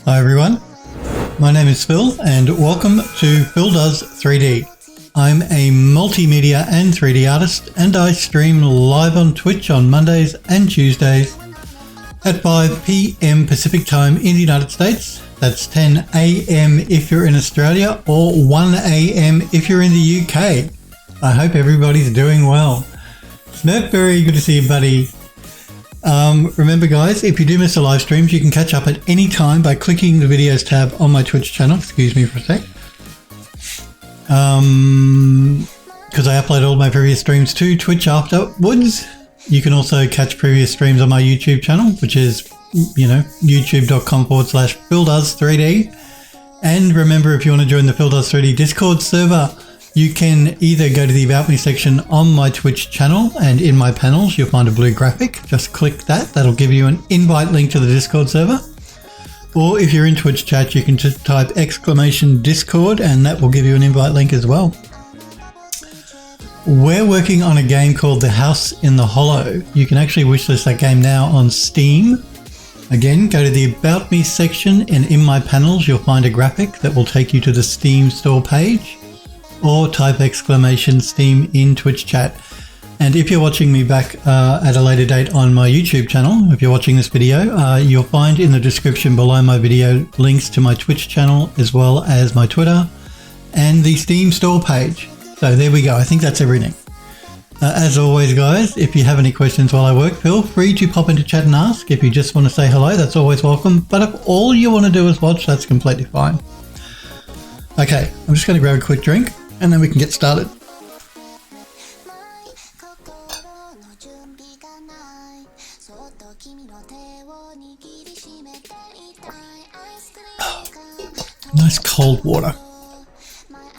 Hi everyone, my name is Phil and welcome to Phil Does 3D. I'm a multimedia and 3D artist and I stream live on Twitch on Mondays and Tuesdays at 5 p.m. Pacific time in the United States. That's 10 a.m. if you're in Australia or 1 a.m. if you're in the UK. I hope everybody's doing well. Smurf, very good to see you, buddy. Remember guys, if you do miss the live streams, you can catch up at any time by clicking the videos tab on my Twitch channel. Excuse me for a sec. Because I upload all my previous streams to Twitch afterwards. You can also catch previous streams on my YouTube channel, which is, youtube.com/PhilDoes3D. And remember, if you want to join the Phil Does 3D Discord server, you can either go to the About Me section on my Twitch channel and in my panels, you'll find a blue graphic. Just click that. That'll give you an invite link to the Discord server. Or if you're in Twitch chat, you can just type !Discord and that will give you an invite link as well. We're working on a game called The House in the Hollow. You can actually wishlist that game now on Steam. Again, go to the About Me section and in my panels, you'll find a graphic that will take you to the Steam store page. Or type !Steam in Twitch chat. And if you're watching me back at a later date on my YouTube channel, if you're watching this video, you'll find in the description below my video links to my Twitch channel as well as my Twitter and the Steam store page. So there we go. I think that's everything. As always, guys, if you have any questions while I work, feel free to pop into chat and ask. If you just want to say hello, that's always welcome. But if all you want to do is watch, that's completely fine. Okay, I'm just going to grab a quick drink and then we can get started. Nice cold water.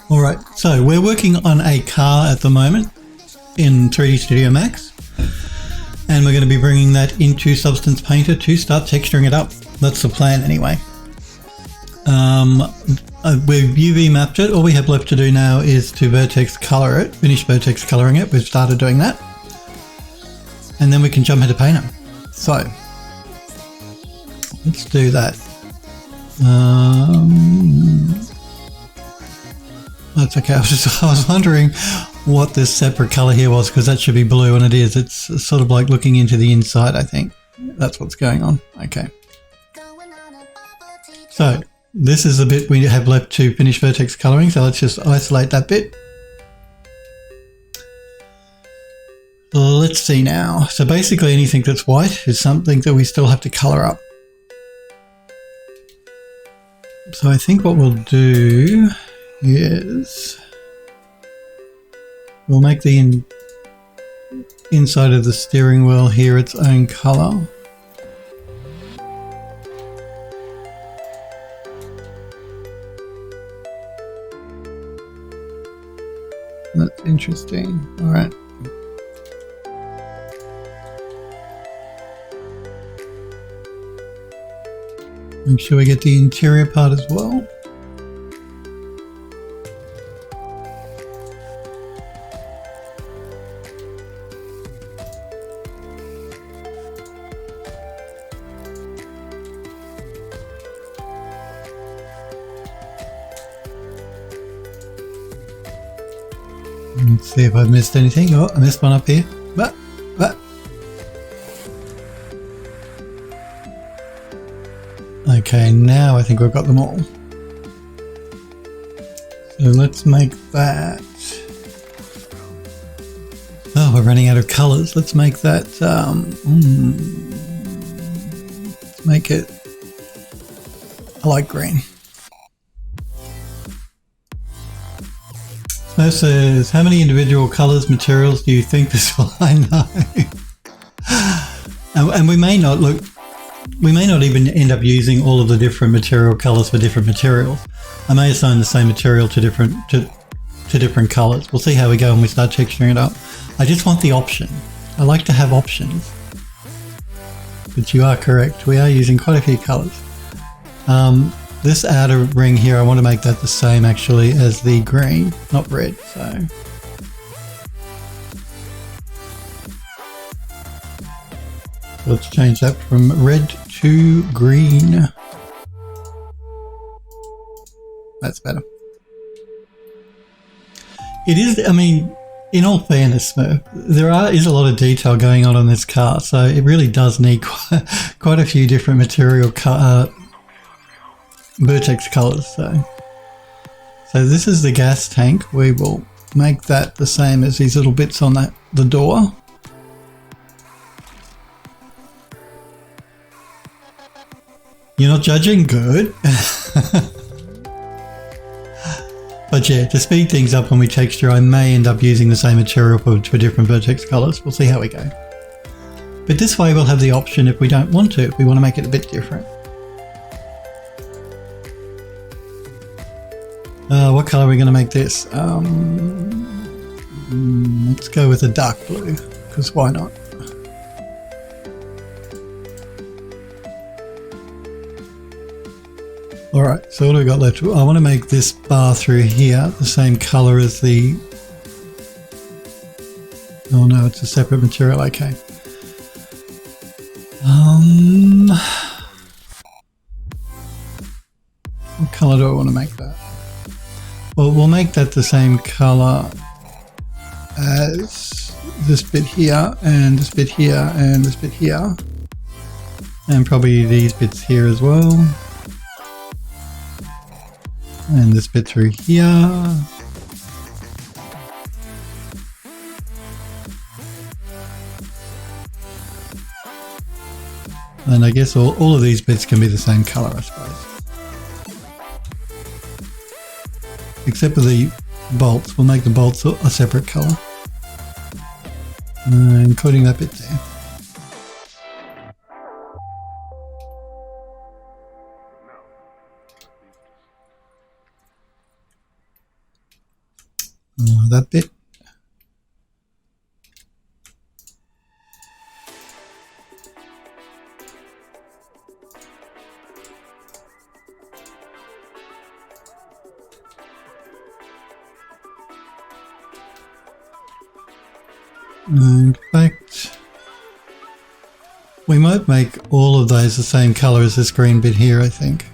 All right, so we're working on a car at the moment in 3D Studio Max, and we're going to be bringing that into Substance Painter to start texturing it up. That's the plan anyway. We've UV mapped it. All we have left to do now is to vertex color it, finish vertex coloring it. We've started doing that. And then we can jump into Painter. So, let's do that. That's okay. I was wondering what this separate color here was, because that should be blue, and it is. It's sort of like looking into the inside, I think. That's what's going on. Okay. So, this is the bit we have left to finish vertex coloring, so let's just isolate that bit. Let's see now. So basically anything that's white is something that we still have to color up. So I think what we'll do is we'll make the inside of the steering wheel here its own color. That's interesting. All right. Make sure we get the interior part as well. Let's see if I've missed anything. Oh, I missed one up here. But. Okay, now I think we've got them all. So let's make that. Oh, we're running out of colors. Let's make that. Let's make it a light green. Smurf says, how many individual colors, materials do you think this will? I know. And we may not even end up using all of the different material colors for different materials. I may assign the same material to different colors. We'll see how we go when we start texturing it up. I just want the option. I like to have options. But you are correct. We are using quite a few colors. This outer ring here, I want to make that the same actually as the green, not red. So let's change that from red to green. That's better. It is, I mean, in all fairness, Smurf, there is a lot of detail going on this car, so it really does need quite a few different material vertex colors. So this is the gas tank. We will make that the same as these little bits on the door. You're not judging? Good. But yeah, to speed things up when we texture, I may end up using the same material for different vertex colors. We'll see how we go. But this way we'll have the option if we don't want to, if we want to make it a bit different. What color are we going to make this? Let's go with a dark blue, because why not? Alright, so what do we got left? I want to make this bar through here the same color as the... Oh no, it's a separate material, okay. What color do I want to make that? Well, we'll make that the same color as this bit here, and this bit here, and this bit here. And probably these bits here as well. And this bit through here. And I guess all of these bits can be the same color, I suppose. Except for the bolts. We'll make the bolts a separate color. Including that bit there. That bit. In fact, we might make all of those the same color as this green bit here, I think.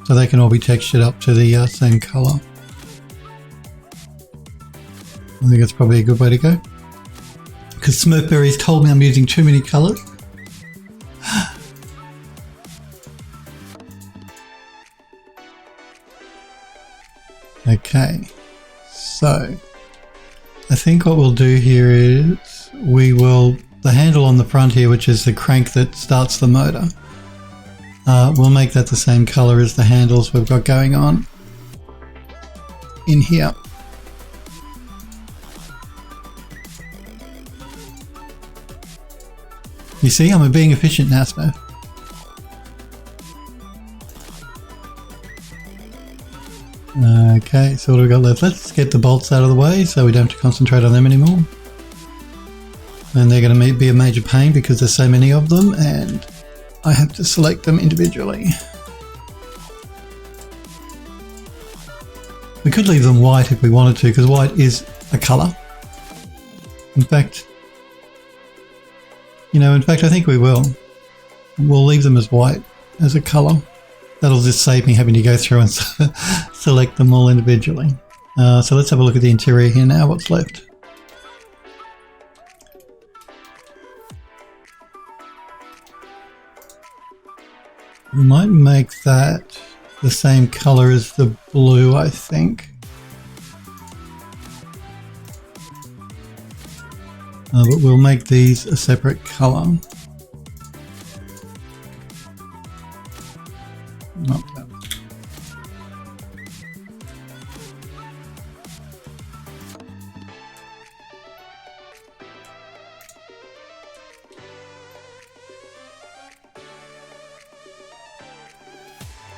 So they can all be textured up to the same color. I think that's probably a good way to go. Because Smurfberry's told me I'm using too many colours. Okay, so I think what we'll do here is the handle on the front here, which is the crank that starts the motor, we'll make that the same colour as the handles we've got going on in here. You see, I'm being efficient now, Smurf. Okay, so what do we got left? Let's get the bolts out of the way so we don't have to concentrate on them anymore. And they're going to be a major pain because there's so many of them and I have to select them individually. We could leave them white if we wanted to, because white is a colour. In fact, I think we will. We'll leave them as white, as a colour. That'll just save me having to go through and select them all individually. So let's have a look at the interior here now, what's left. We might make that the same colour as the blue, I think. But we'll make these a separate colour. Not that.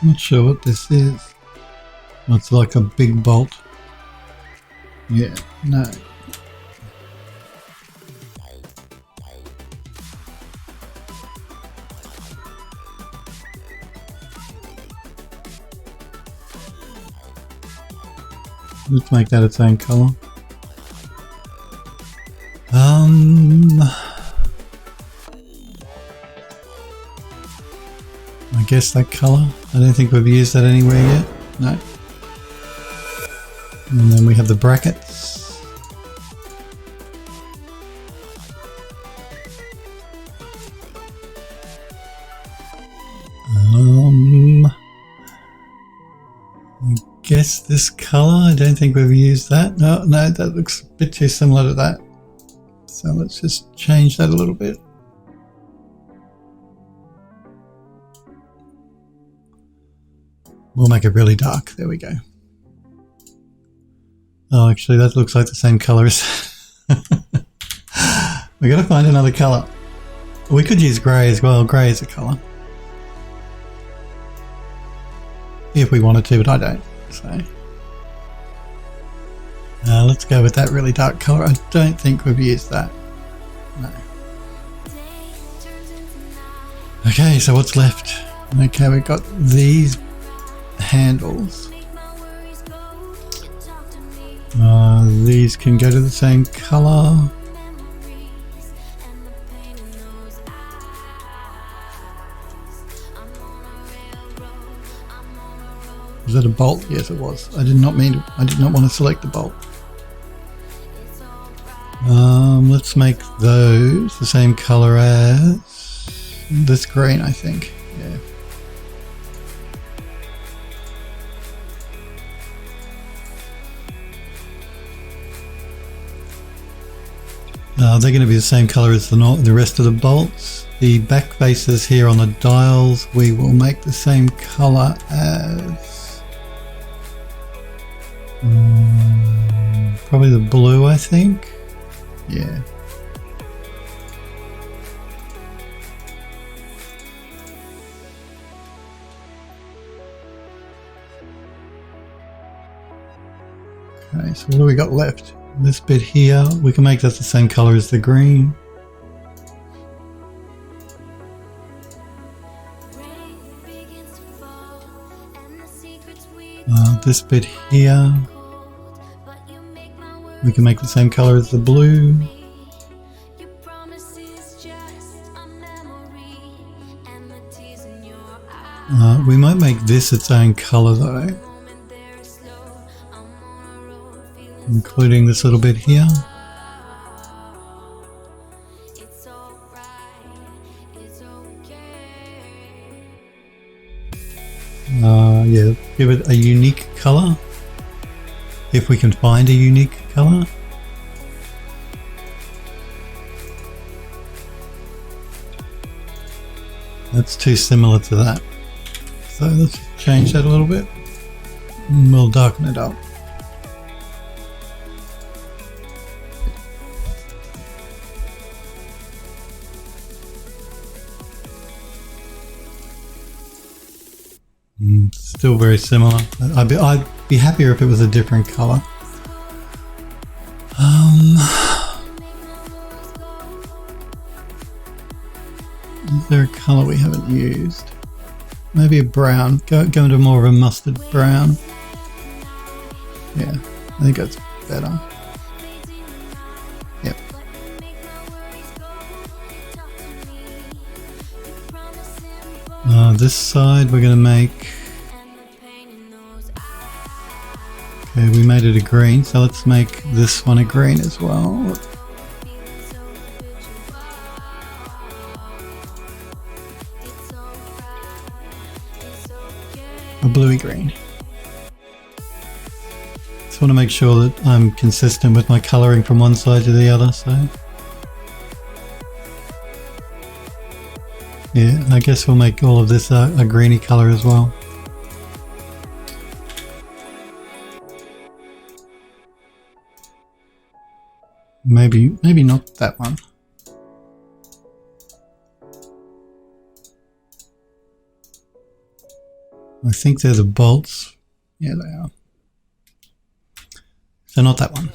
Not sure what this is. It's like a big bolt. Yeah, no. Let's make that its own colour. I guess that colour. I don't think we've used that anywhere yet. No. And then we have the brackets. I guess this color, I don't think we've used that. No, that looks a bit too similar to that. So let's just change that a little bit. We'll make it really dark. There we go. Oh, actually, that looks like the same color as... We gotta find another color. We could use grey as well. Grey is a color. If we wanted to, but I don't. So let's go with that really dark color. I don't think we've used that. No. Okay, so what's left? Okay, we've got these handles. These can go to the same color. Was that a bolt? Yes, it was. I did not want to select the bolt. Let's make those the same color as this green, I think. Yeah. They're going to be the same color as the rest of the bolts. The back faces here on the dials, we will make the same color as probably the blue, I think. Yeah. Okay, so what do we got left? This bit here, we can make that the same color as the green. This bit here, we can make the same color as the blue. We might make this its own color though, including this little bit here. Yeah, give it a unique color, if we can find a unique color. That's too similar to that. So let's change that a little bit and we'll darken it up. Still very similar. I'd be happier if it was a different color. Is there a color we haven't used? Maybe a brown. Go into more of a mustard brown. Yeah, I think that's better. Yep. This side we're going to make... Okay, we made it a green, so let's make this one a green as well. A bluey green. Just want to make sure that I'm consistent with my colouring from one side to the other, so... Yeah, I guess we'll make all of this a greeny colour as well. Maybe not that one. I think they're the bolts. Yeah, they are. So not that one.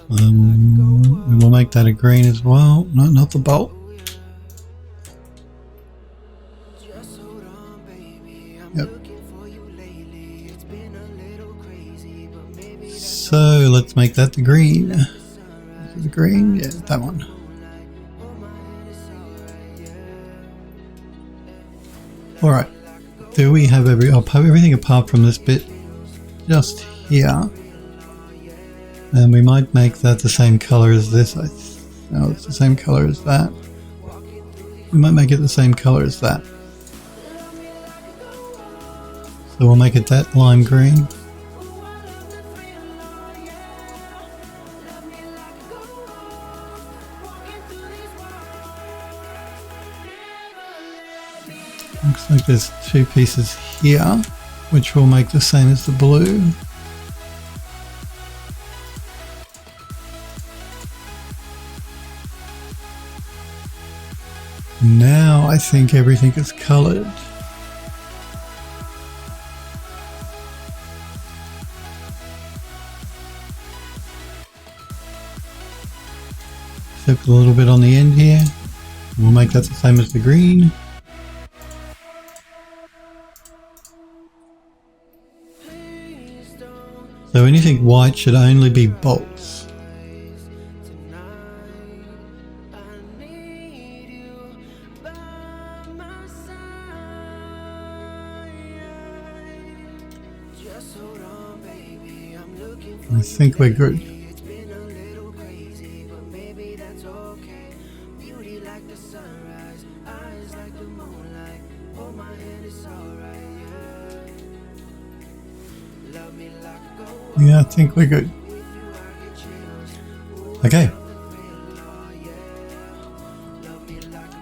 We will make that a green as well. No, not the bolt. Yep. So let's make that the green. The green, yeah, that one. All right. Do we have I'll put everything apart from this bit just here. And we might make that the same color as this. No, it's the same color as that. We might make it the same color as that. So we'll make it that lime green. Looks like there's two pieces here, which will make the same as the blue. Now I think everything is colored. Except a little bit on the end here. We'll make that the same as the green. So anything white should only be bolts. I think we're good. Yeah, I think we're good. Okay.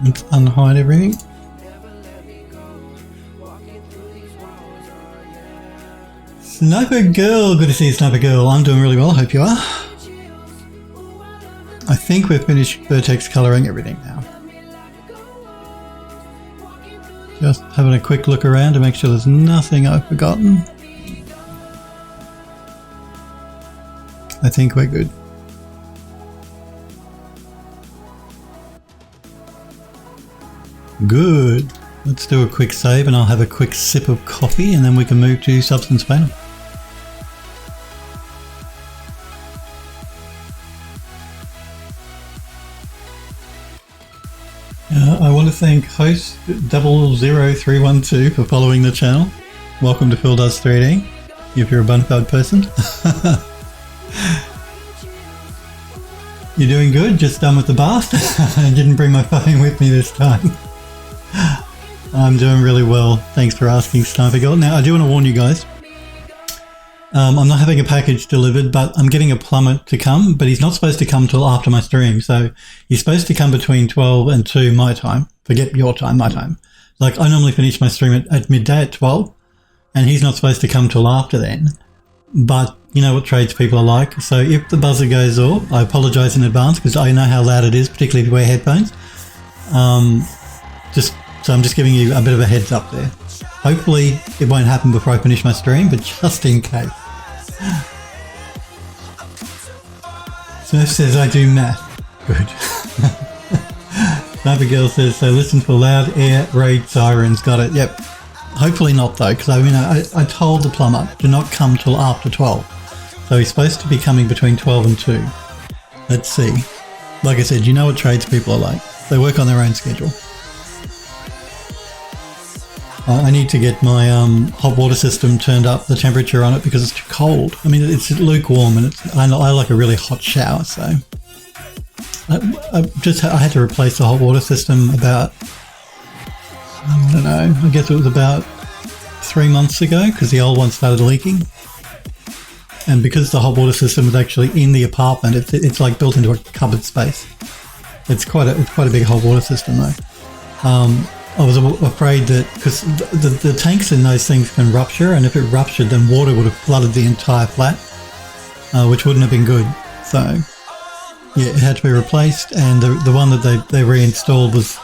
Let's unhide everything. Sniper Girl, good to see you, Sniper Girl. I'm doing really well, I hope you are. I think we've finished vertex colouring everything now. Just having a quick look around to make sure there's nothing I've forgotten. I think we're good. Good. Let's do a quick save and I'll have a quick sip of coffee and then we can move to Substance Painter. I want to thank host 00312 for following the channel. Welcome to Phil Does 3D, if you're a Bonafide person. You're doing good, just done with the bath. I didn't bring my phone with me this time. I'm doing really well, thanks for asking, Sniper Girl. Now I do want to warn you guys, I'm not having a package delivered, but I'm getting a plumber to come, but he's not supposed to come till after my stream. So he's supposed to come between 12 and 2 my time. Forget your time, my time. Like I normally finish my stream at midday at 12 and he's not supposed to come till after then. But you know what tradespeople are like. So if the buzzer goes off, I apologize in advance because I know how loud it is, particularly if you wear headphones. So I'm just giving you a bit of a heads up there. Hopefully it won't happen before I finish my stream, but just in case. Smith says I do math. Good. Sniper Girl says, so listen for loud air raid sirens. Got it. Yep. Hopefully not though, because I told the plumber to not come till after 12. So he's supposed to be coming between 12 and 2. Let's see. Like I said, you know what tradespeople are like. They work on their own schedule. I need to get my hot water system turned up, the temperature on it, because it's too cold. I mean, it's lukewarm and I like a really hot shower, so. I had to replace the hot water system about, I don't know, I guess it was about 3 months ago because the old one started leaking. And because the hot water system is actually in the apartment, it's like built into a cupboard space. It's quite a big hot water system though. I was afraid that because the tanks in those things can rupture, and if it ruptured, then water would have flooded the entire flat, which wouldn't have been good. So, yeah, it had to be replaced, and the one that they reinstalled is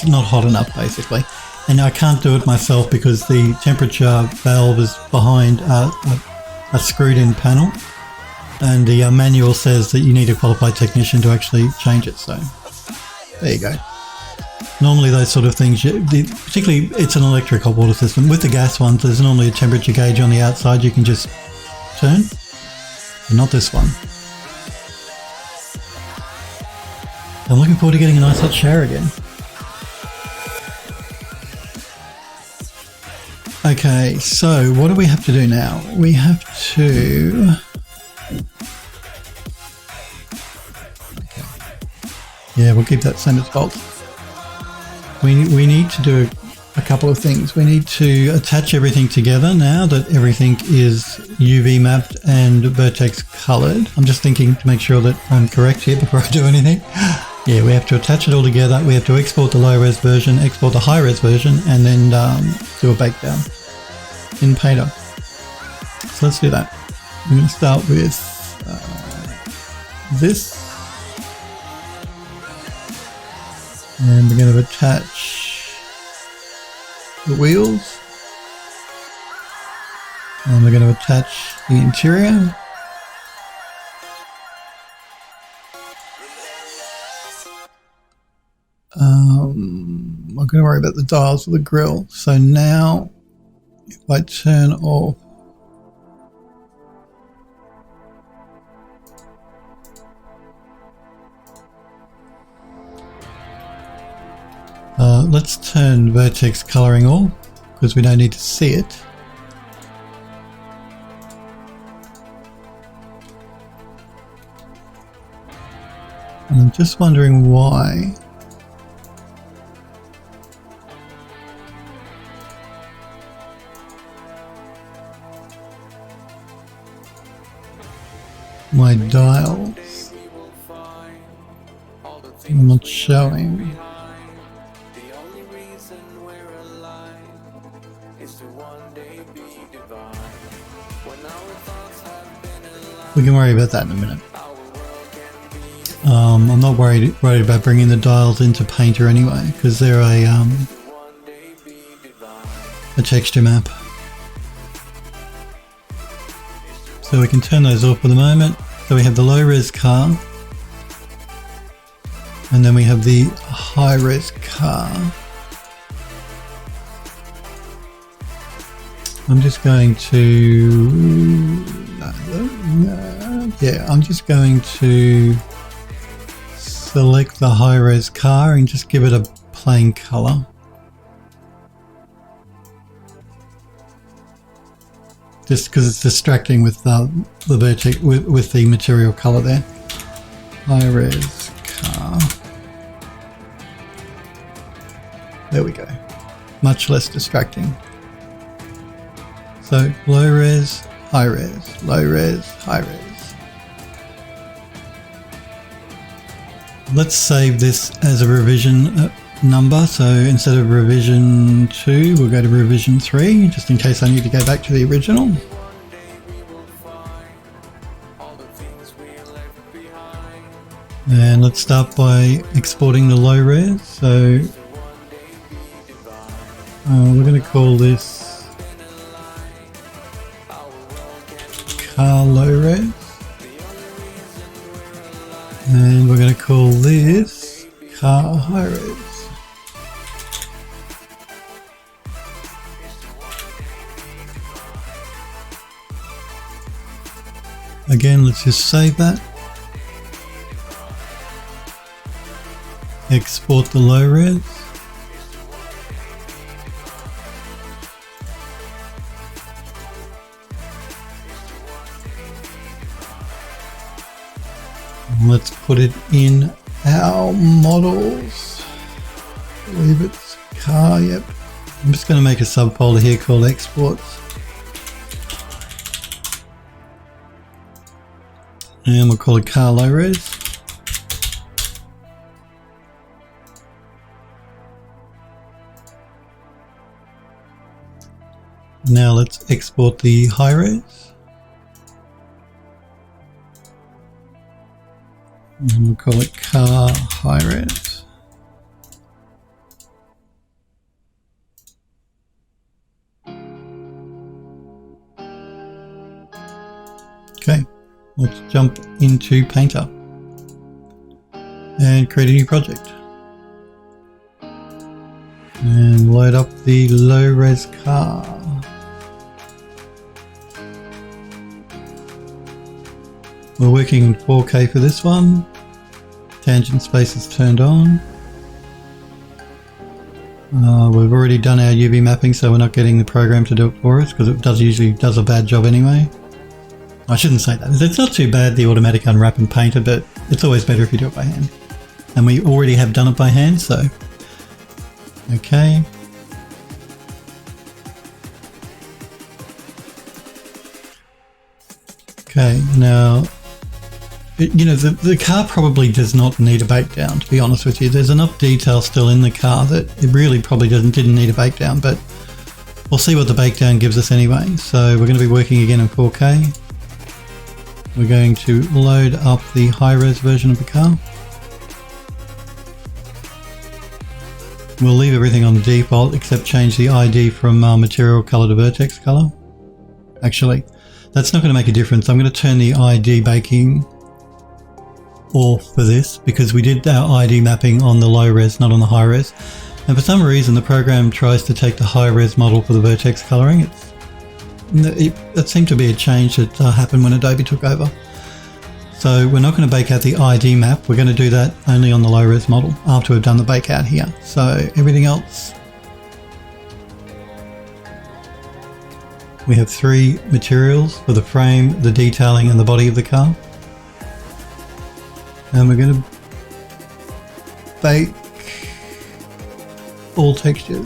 not hot enough, basically. And I can't do it myself because the temperature valve is behind a screwed-in panel, and the manual says that you need a qualified technician to actually change it. So, there you go. Normally those sort of things, particularly it's an electric hot water system. With the gas ones, there's normally a temperature gauge on the outside you can just turn, but not this one. I'm looking forward to getting a nice hot shower again. Okay, so what do we have to do now? We have to... Okay. Yeah, we'll keep that same as default. We need to do a couple of things. We need to attach everything together now that everything is UV mapped and vertex colored. I'm just thinking to make sure that I'm correct here before I do anything. Yeah, we have to attach it all together. We have to export the low res version, export the high res version, and then do a bake down in Painter. So let's do that. I'm going to start with this. And we're going to attach the wheels. And we're going to attach the interior. I'm not going to worry about the dials of the grill. So now, if I turn off let's turn vertex coloring off because we don't need to see it. And I'm just wondering why my dials are not showing. We can worry about that in a minute. I'm not worried about bringing the dials into Painter anyway, because they're a texture map. So we can turn those off for the moment. So we have the low res car, and then we have the high res car. I'm just going to I'm just going to select the high res car and just give it a plain color. Just because it's distracting with the vertex with the material color there. High res car. There we go. Much less distracting. So low res, high res, low res, high res. Let's save this as a revision number. So instead of revision 2, we'll go to revision 3, just in case I need to go back to the original. And let's start by exporting the low res. So we're going to call this car low res. And we're going to call this car high res. Again, let's just save that. Export the low res. Let's put it in our models. I believe it's car, yep. I'm just going to make a subfolder here called exports. And we'll call it car low res. Now let's export the high res. And we'll call it car high res. Okay, let's jump into Painter and create a new project. And load up the low res car. We're working in 4K for this one. Tangent space is turned on. We've already done our UV mapping, so we're not getting the program to do it for us because it usually does a bad job anyway. I shouldn't say that. It's not too bad, the automatic unwrap and painter, but it's always better if you do it by hand. And we already have done it by hand, so okay. Okay, now, you know, the car probably does not need a bake down, to be honest with you. There's enough detail still in the car that it really probably didn't need a bake down, but we'll see what the bake down gives us anyway. So we're going to be working again in 4K. We're going to load up the high-res version of the car. We'll leave everything on the default except change the ID from material color to vertex color. Actually, that's not going to make a difference. I'm going to turn the ID baking off for this because we did our ID mapping on the low res, not on the high res. And for some reason, the program tries to take the high res model for the vertex coloring. That seemed to be a change that happened when Adobe took over. So we're not going to bake out the ID map. We're going to do that only on the low res model after we've done the bake out here. So everything else, we have 3 materials for the frame, the detailing and the body of the car. And we're going to bake all textures.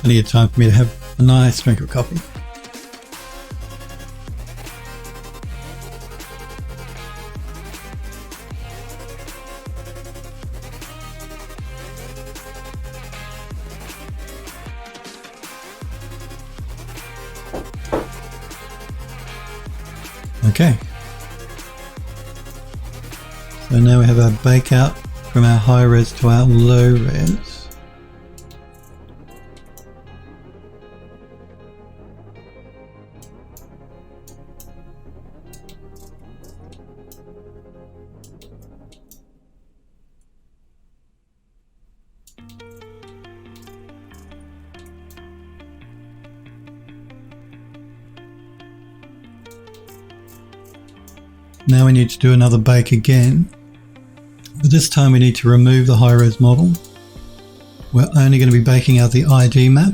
Plenty of time for me to have a nice drink of coffee. Okay, so now we have our bake out from our high res to our low res. Now we need to do another bake again, but this time we need to remove the high-res model. We're only going to be baking out the ID map.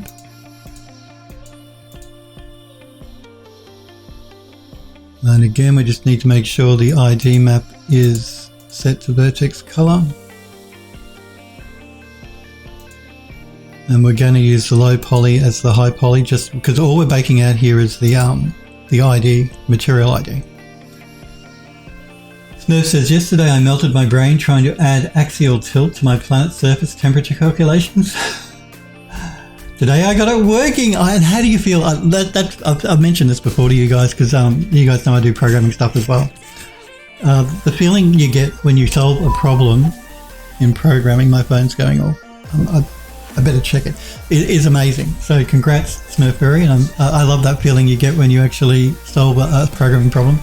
And again, we just need to make sure the ID map is set to vertex color. And we're going to use the low poly as the high poly, just because all we're baking out here is the ID, material ID. Smurf says, yesterday I melted my brain trying to add axial tilt to my planet's surface temperature calculations. Today I got it working. And how do you feel? I've mentioned this before to you guys because you guys know I do programming stuff as well. The feeling you get when you solve a problem in programming, my phone's going off. I better check it. It is amazing. So congrats, Smurfberry, and I love that feeling you get when you actually solve a programming problem.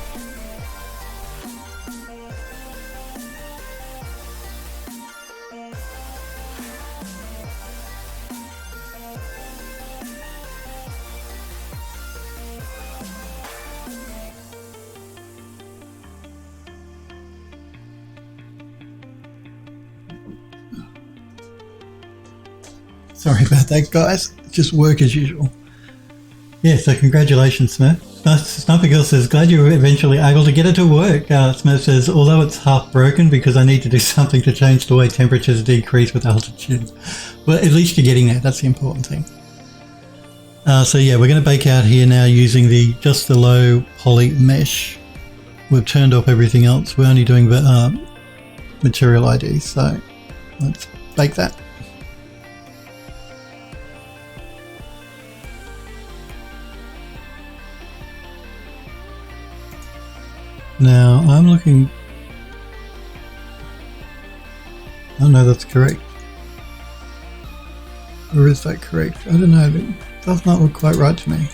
Sorry about that, guys. Just work as usual. Yeah, so congratulations, Smurf. Sniper Girl says, glad you were eventually able to get it to work. Smurf says, although it's half broken because I need to do something to change the way temperatures decrease with altitude. Well, at least you're getting there. That's the important thing. So yeah, we're going to bake out here now using just the low poly mesh. We've turned off everything else. We're only doing the material ID. So let's bake that. Now I'm looking. Oh no, that's correct. Or is that correct? I don't know. It does not look quite right to me.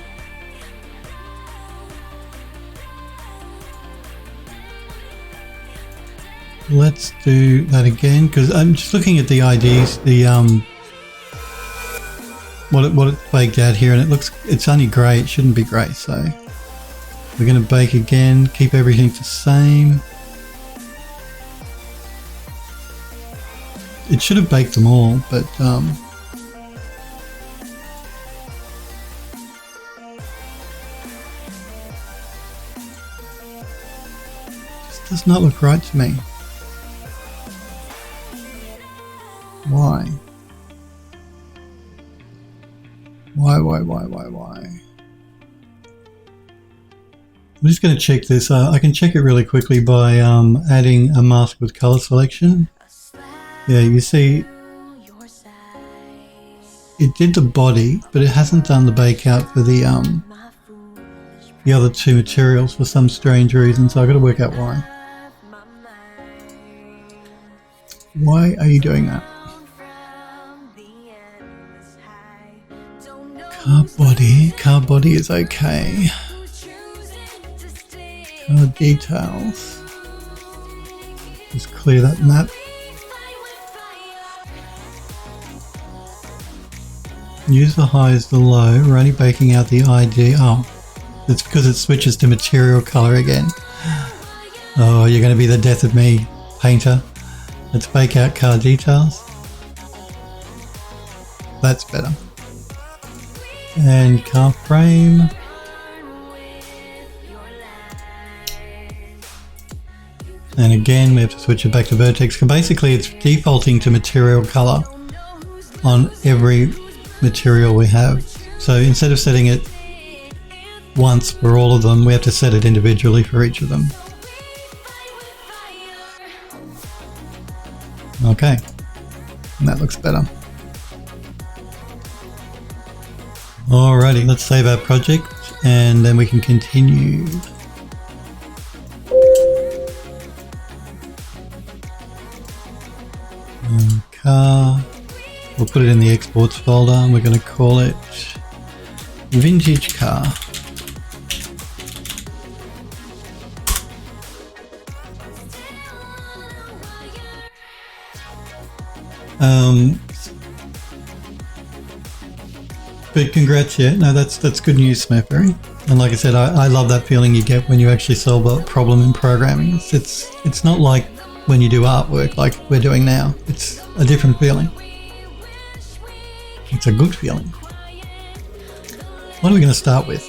Let's do that again because I'm just looking at the IDs. what it baked out here, and it's only grey. It shouldn't be grey, so we're going to bake again, keep everything the same. It should have baked them all, but this does not look right to me. Why? Why? I'm just going to check this. I can check it really quickly by adding a mask with color selection. Yeah, you see, it did the body, but it hasn't done the bake out for the other two materials for some strange reason. So I've got to work out why. Why are you doing that? Car body is okay. Car details. Just clear that map. Use the high as the low. We're only baking out the ID. Oh, it's because it switches to material color again. Oh, you're going to be the death of me, painter. Let's bake out car details. That's better. And car frame. And again, we have to switch it back to vertex. Basically, it's defaulting to material color on every material we have. So instead of setting it once for all of them, we have to set it individually for each of them. Okay, and that looks better. Alrighty, let's save our project and then we can continue. Car, we'll put it in the exports folder and we're going to call it vintage car. But congrats, yeah, no, that's good news, Smurfberry. And like I said, I love that feeling you get when you actually solve a problem in programming. It's not like when you do artwork like we're doing now. It's a different feeling. It's a good feeling. What are we going to start with?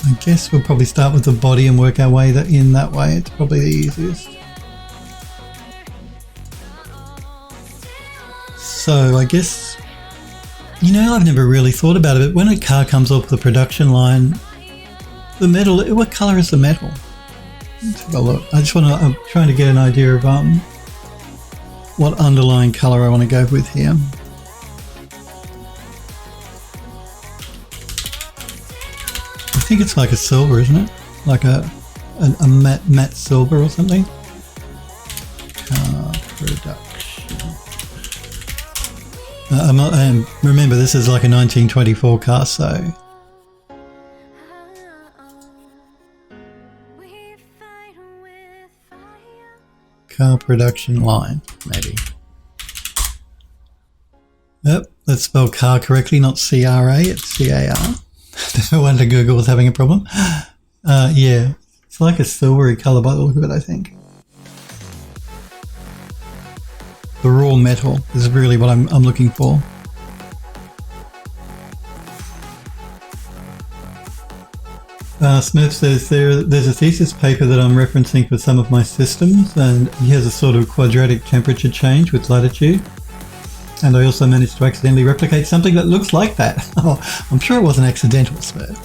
I guess we'll probably start with the body and work our way in that way. It's probably the easiest. So I guess, you know, I've never really thought about it, but when a car comes off the production line, the metal, what colour is the metal? Let's have a look. I'm trying to get an idea of what underlying colour I want to go with here. I think it's like a silver, isn't it? Like a matte silver or something. Car production. And remember, this is like a 1924 car, so. Car production line, maybe. Yep, let's spell car correctly, not C-R-A, it's C-A-R. No wonder Google was having a problem. Yeah, it's like a silvery colour by the look of it, I think. The raw metal is really what I'm looking for. Smith says there's a thesis paper that I'm referencing for some of my systems, and he has a sort of quadratic temperature change with latitude. And I also managed to accidentally replicate something that looks like that. Oh, I'm sure it wasn't accidental, Smith.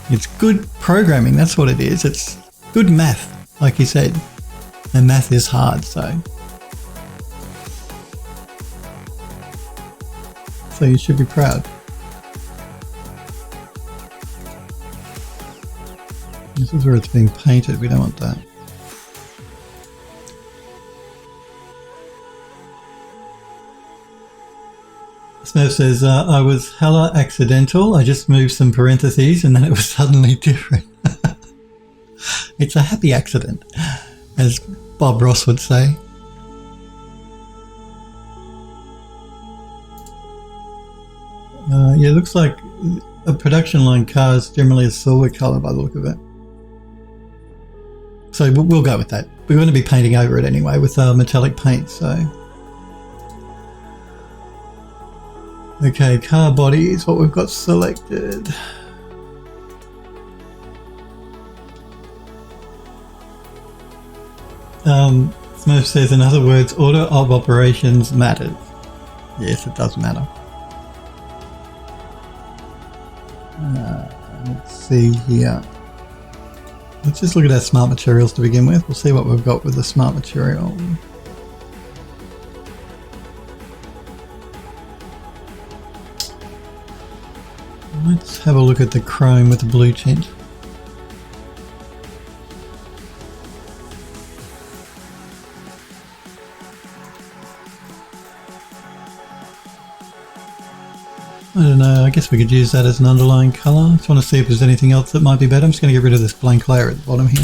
It's good programming, that's what it is. It's good math, like you said. And math is hard, so you should be proud. This is where it's being painted, we don't want that. Smurf says, I was hella accidental. I just moved some parentheses and then it was suddenly different. It's a happy accident, as Bob Ross would say. Yeah, it looks like a production line car is generally a silver colour by the look of it. So we'll go with that. We're going to be painting over it anyway with metallic paint, so. Okay, car body is what we've got selected. Smurf says, in other words, order of operations matters. Yes, it does matter. Let's see here. Let's just look at our smart materials to begin with. We'll see what we've got with the smart material. Let's have a look at the chrome with the blue tint. I don't know, I guess we could use that as an underlying colour. I just want to see if there's anything else that might be better. I'm just going to get rid of this blank layer at the bottom here.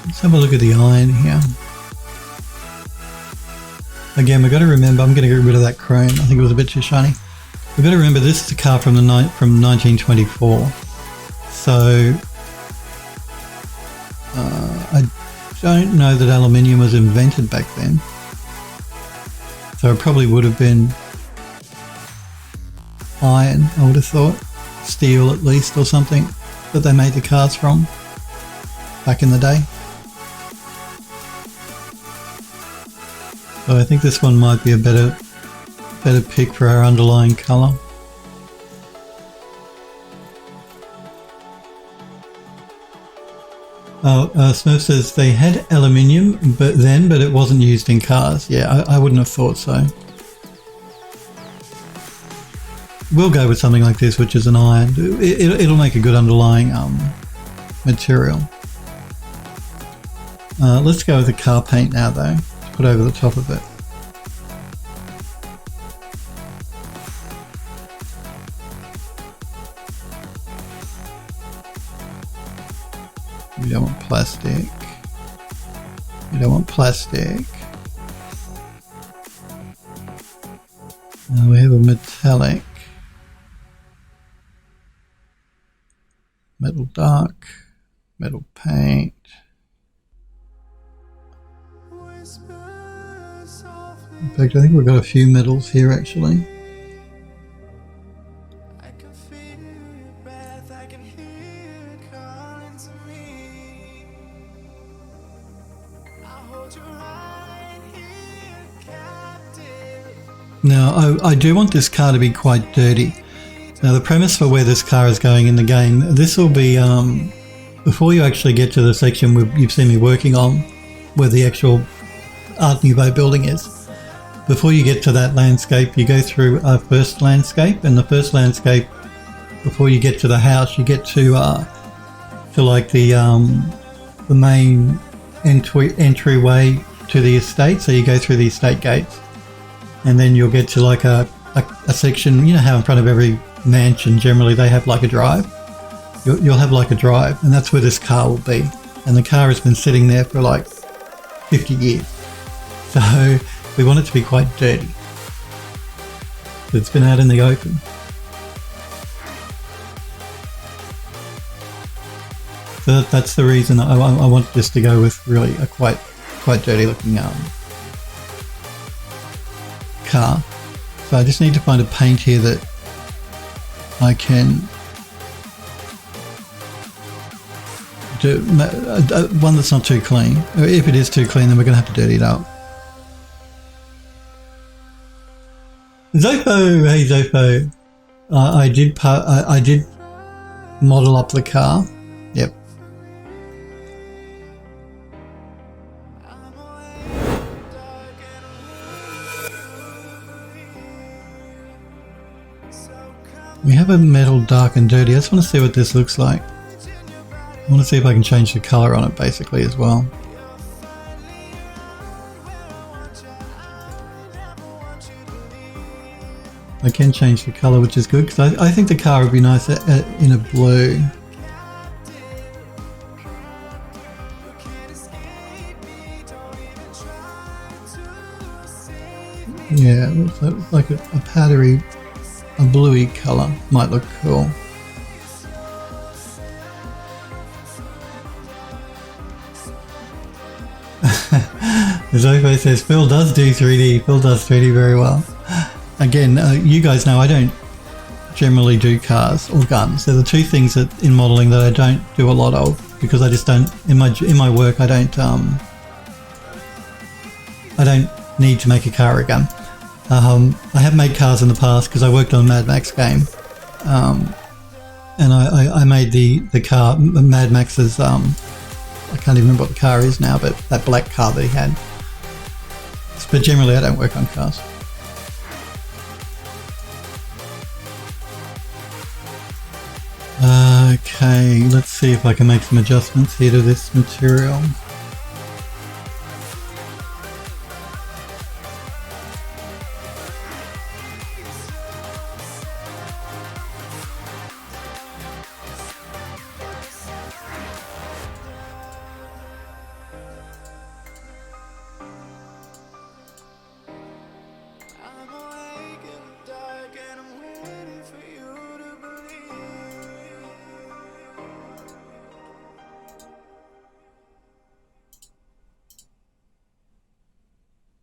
Let's have a look at the iron here. Again, we've got to remember, I'm going to get rid of that chrome. I think it was a bit too shiny. We've got to remember this is a car from 1924. So I don't know that aluminium was invented back then. So it probably would have been iron, I would have thought. Steel at least, or something that they made the cars from back in the day. So I think this one might be a better pick for our underlying colour. Smurf says they had aluminium but it wasn't used in cars. Yeah, I wouldn't have thought so. We'll go with something like this, which is an iron. It'll make a good underlying material. Let's go with the car paint now though. Put over the top of it. We don't want plastic. We don't want plastic. Now we have a metallic. Metal dark. Metal paint. In fact, I think we've got a few metals here actually. Now, I do want this car to be quite dirty. Now, the premise for where this car is going in the game, this will be, before you actually get to the section you've seen me working on, where the actual Art Nouveau building is. Before you get to that landscape, you go through a first landscape, and the first landscape, before you get to the house, you get to like the main entryway to the estate. So you go through the estate gates, and then you'll get to like a section. You know how in front of every mansion generally they have like a drive. You'll have like a drive, and that's where this car will be. And the car has been sitting there for like 50 years. So we want it to be quite dirty. It's been out in the open. So that's the reason I want this to go with really a quite dirty looking car. So I just need to find a paint here that I can do, one that's not too clean. If it is too clean, then we're going to have to dirty it up. Zofo, hey Zofo, I did model up the car. Yep. We have a metal dark and dirty. I just want to see what this looks like. I want to see if I can change the color on it basically as well. I can change the color, which is good because I think the car would be nice in a blue. Yeah, it looks like a powdery, a bluey color might look cool. Zoe says Phil does do 3D. Phil does 3D very well. Again, you guys know I don't generally do cars or guns. They're the two things that in modeling that I don't do a lot of because I just don't in my work I don't need to make a car or a gun. I have made cars in the past because I worked on a Mad Max game, and I made the car Mad Max's. I can't even remember what the car is now, but that black car that he had. But generally, I don't work on cars. Okay, let's see if I can make some adjustments here to this material.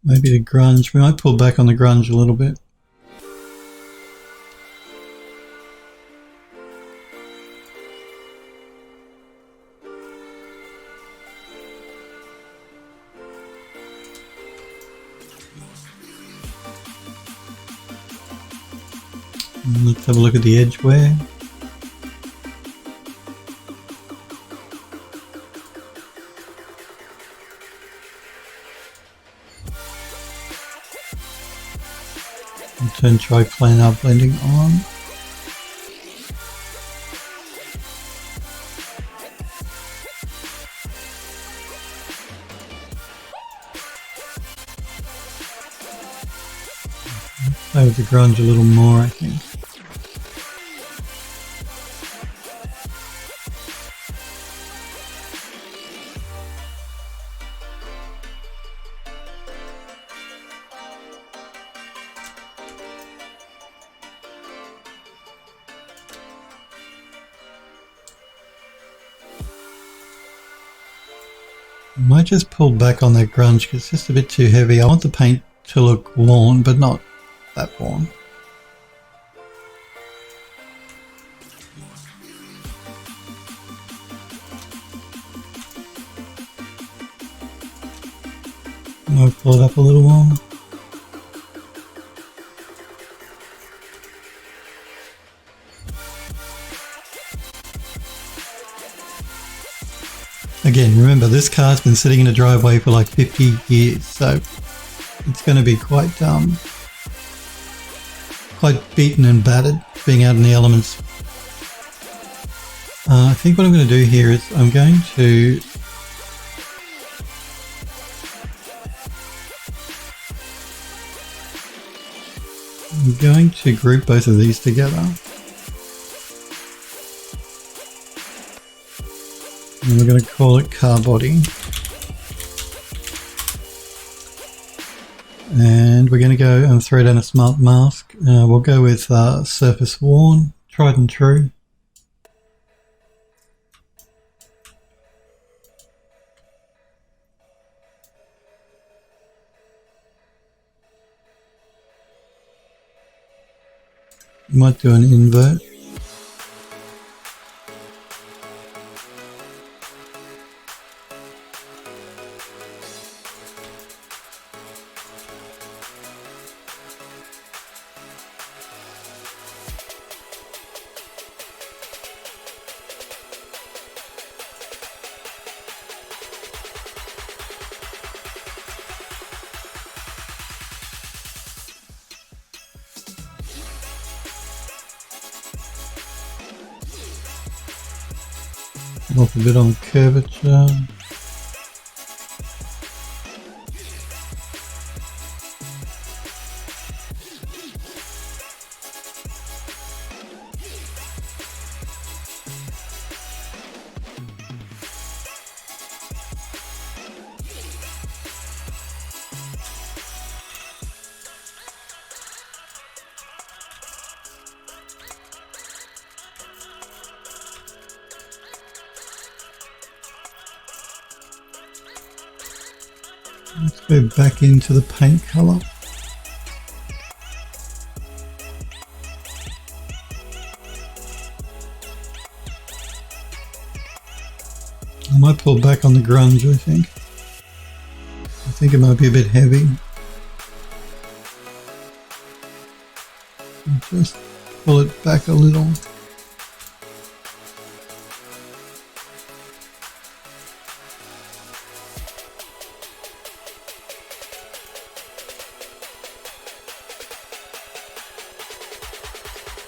Maybe the grunge. We might pull back on the grunge a little bit. And let's have a look at the edge wear. Turn triplanar blending on. Play with the grunge a little more, I think. I might just pull back on that grunge because it's just a bit too heavy. I want the paint to look worn, but not that worn. I'll pull it up a little more. Again, remember this car's been sitting in a driveway for like 50 years, so it's going to be quite beaten and battered, being out in the elements. I think what I'm going to do here is I'm going to group both of these together. And we're going to call it car body. And we're going to go and throw down a smart mask. We'll go with surface worn, tried and true. Might do an invert. Off a bit on the curvature. Let's go back into the paint color. I might pull back on the grunge, I think. I think it might be a bit heavy. Just pull it back a little.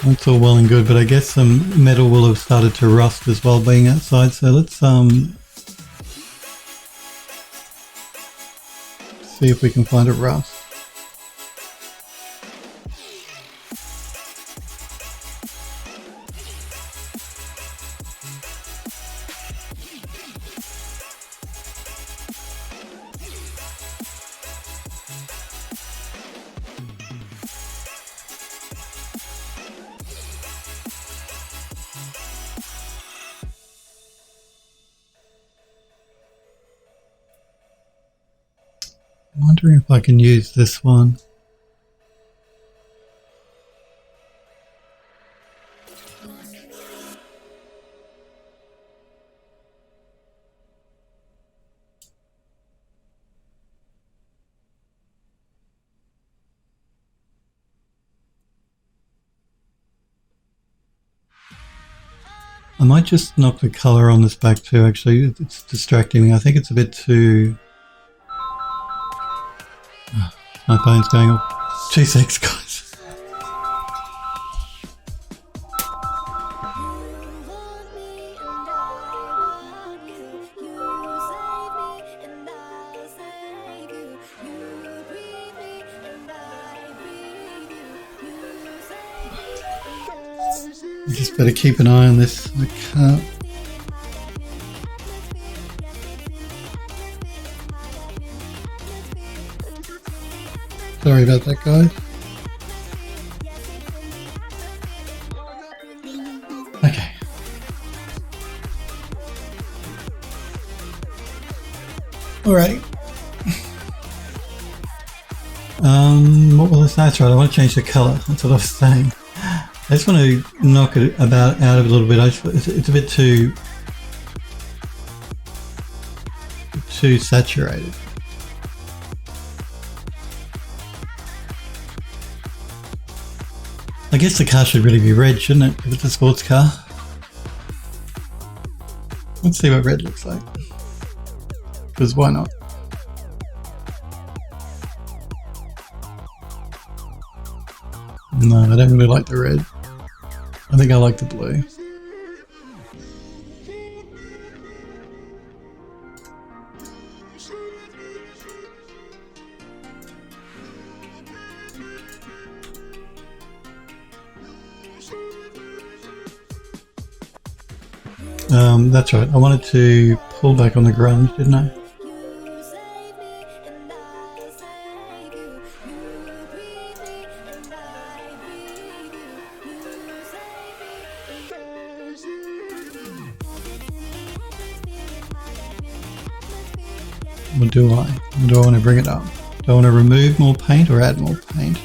That's all well and good, but I guess some metal will have started to rust as well being outside, so let's see if we can find a rust. I'm wondering if I can use this one. I might just knock the color on this back too, actually. It's distracting me. I think it's a bit too... My phone's going off. 2 secs, guys. I just better keep an eye on this. I can't. Sorry about that, guys. Okay. Alright. What was I saying? That's right, I want to change the colour. That's what I was saying. I just want to knock it out of it a little bit. It's a bit too saturated. I guess the car should really be red, shouldn't it, if it's a sports car? Let's see what red looks like. Because why not? No, I don't really like the red. I think I like the blue. That's right, I wanted to pull back on the grunge, didn't I? Or do I? Or do I want to bring it up? Do I want to remove more paint or add more paint?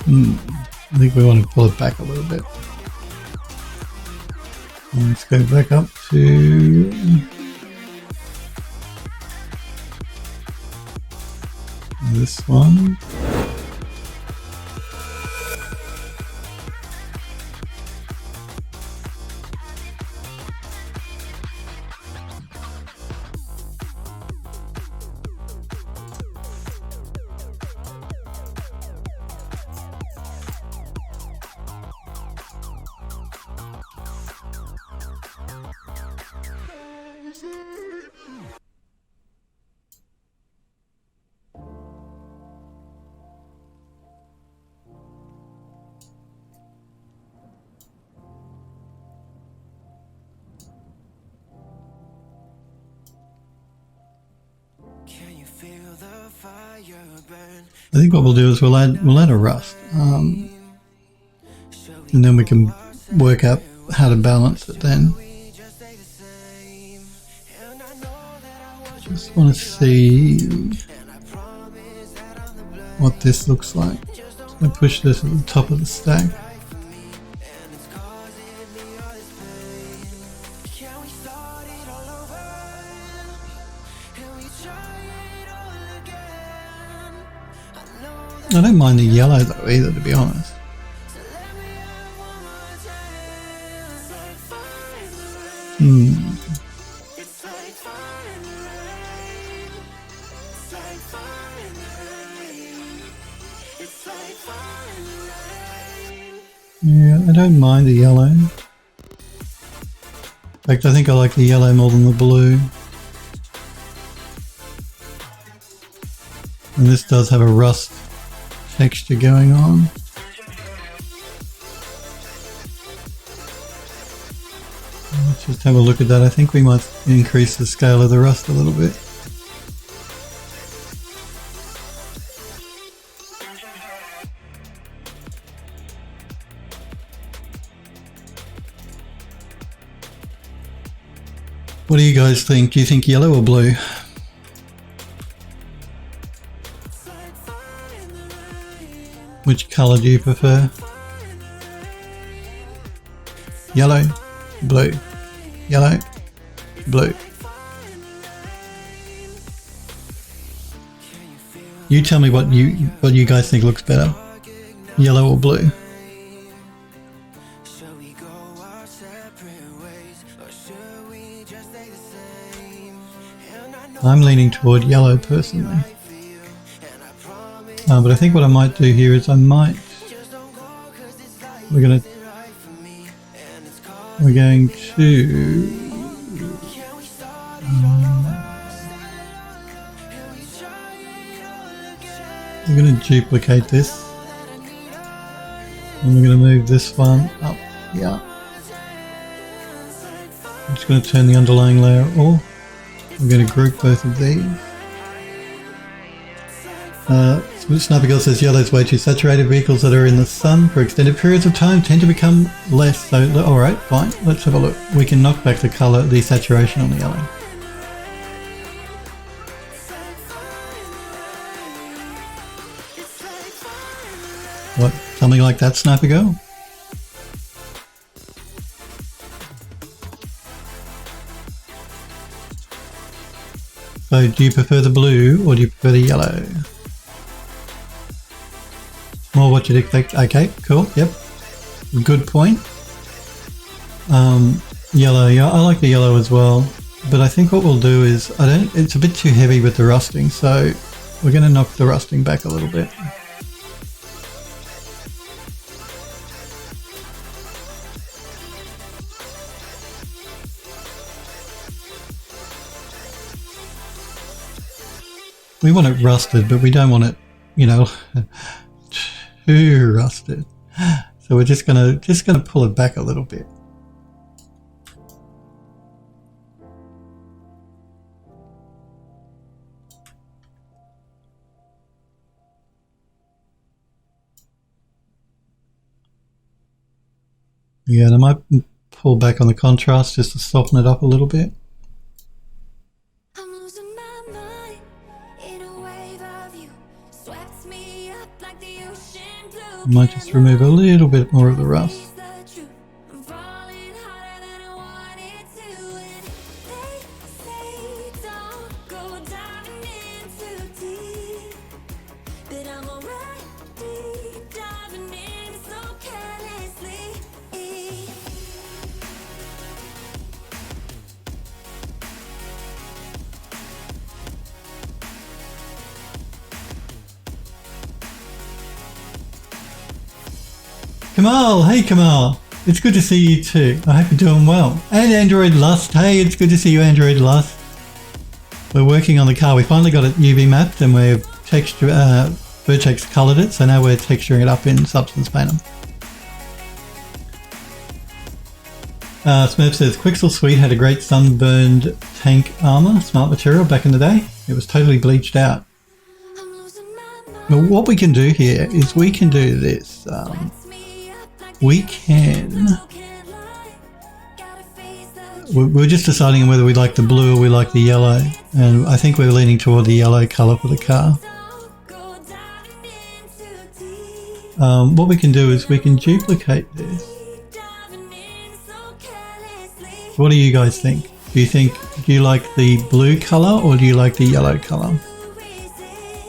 I think we want to pull it back a little bit. Let's go back up to this one. I think what we'll do is we'll add a rust, and then we can work out how to balance it then. Just want to see what this looks like. Just going to push this at the top of the stack. I don't mind the yellow though either, to be honest. Yeah, I don't mind the yellow. In fact, I think I like the yellow more than the blue. And this does have a rust texture going on. Let's just have a look at that. I think we might increase the scale of the rust a little bit. What do you guys think? Do you think yellow or blue? Which colour do you prefer? Yellow, blue, yellow, blue. You tell me what you guys think looks better, yellow or blue. I'm leaning toward yellow personally. But I think what I might do here is we're going to duplicate this, and we're going to move this one up here. I'm just going to turn the underlying layer off. We're going to group both of these. Sniper Girl says yellow is way too saturated. Vehicles that are in the sun for extended periods of time tend to become less. So, alright, fine. Let's have a look. We can knock back the colour, the saturation on the yellow. What? Something like that, Sniper Girl? So, do you prefer the blue or do you prefer the yellow? More what you'd expect. Okay, cool. Yep. Good point. Yellow. Yeah, I like the yellow as well. But I think what we'll do is, it's a bit too heavy with the rusting, so we're going to knock the rusting back a little bit. We want it rusted, but we don't want it, too rusted. So we're just gonna pull it back a little bit. Yeah, and I might pull back on the contrast just to soften it up a little bit. I might just remove a little bit more of the rust. Kamal, hey Kamal, it's good to see you too. I hope you're doing well. And Android Lust, hey, it's good to see you, Android Lust. We're working on the car. We finally got it UV mapped and we've Vertex coloured it, so now we're texturing it up in Substance Painter. Smurf says, Quixel Sweet had a great sunburned tank armour, smart material back in the day. It was totally bleached out. Well, what we can do here is we can do this. We can... We're just deciding whether we like the blue or we like the yellow. And I think we're leaning toward the yellow colour for the car. What we can do is we can duplicate this. What do you guys think? Do you like the blue colour or do you like the yellow colour?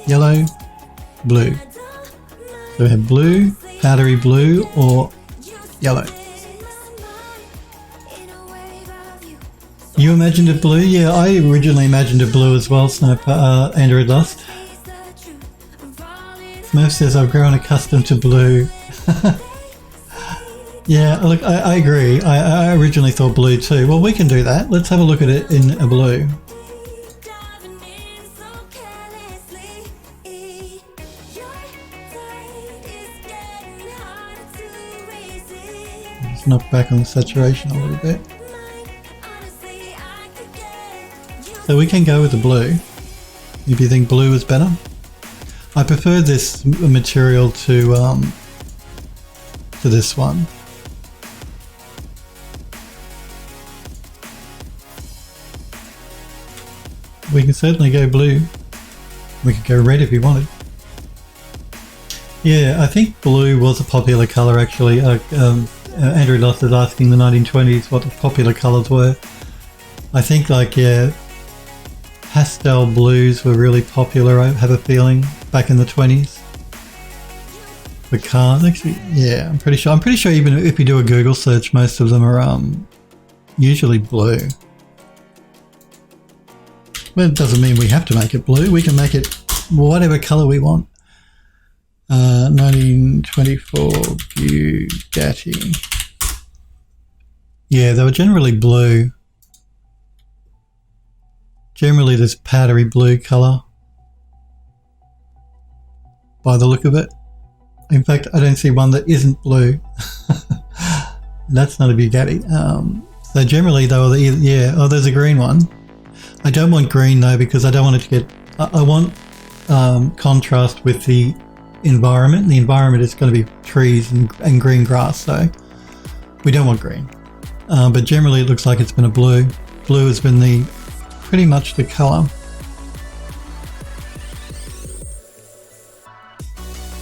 Yellow, blue. So we have blue, powdery blue or yellow. You imagined it blue? Yeah, I originally imagined it blue as well, Android Lost. Smurf says I've grown accustomed to blue. Yeah, look, I agree. I originally thought blue too. Well, we can do that. Let's have a look at it in a blue. Let's knock back on the saturation a little bit. So we can go with the blue, if you think blue is better. I prefer this material to this one. We can certainly go blue. We could go red if you wanted. Yeah, I think blue was a popular colour actually. Andrew Lost is asking the 1920s what the popular colours were. I think pastel blues were really popular, I have a feeling, back in the 20s. The cars, actually, yeah, I'm pretty sure even if you do a Google search, most of them are usually blue. Well, it doesn't mean we have to make it blue. We can make it whatever colour we want. 1924 Bugatti. Yeah, they were generally blue. Generally this powdery blue colour, by the look of it. In fact, I don't see one that isn't blue. That's not a Bugatti. So generally they were oh, there's a green one. I don't want green though, because I don't want it to get, I want contrast with the environment. The environment is going to be trees and green grass, so we don't want green. But generally it looks like it's been a blue. Blue has been pretty much the colour.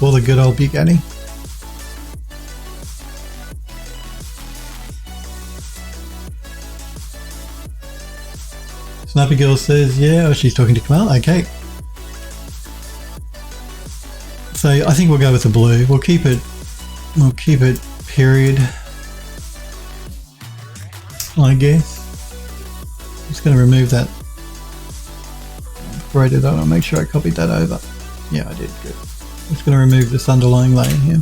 Or the good old Bugatti. Snappy Girl says, yeah, she's talking to Kamal. Okay. So I think we'll go with the blue. We'll keep it period, I guess. I'm just going to remove that. Before I do that, I'll make sure I copied that over. Yeah, I did. Good. I'm just going to remove this underlying layer here.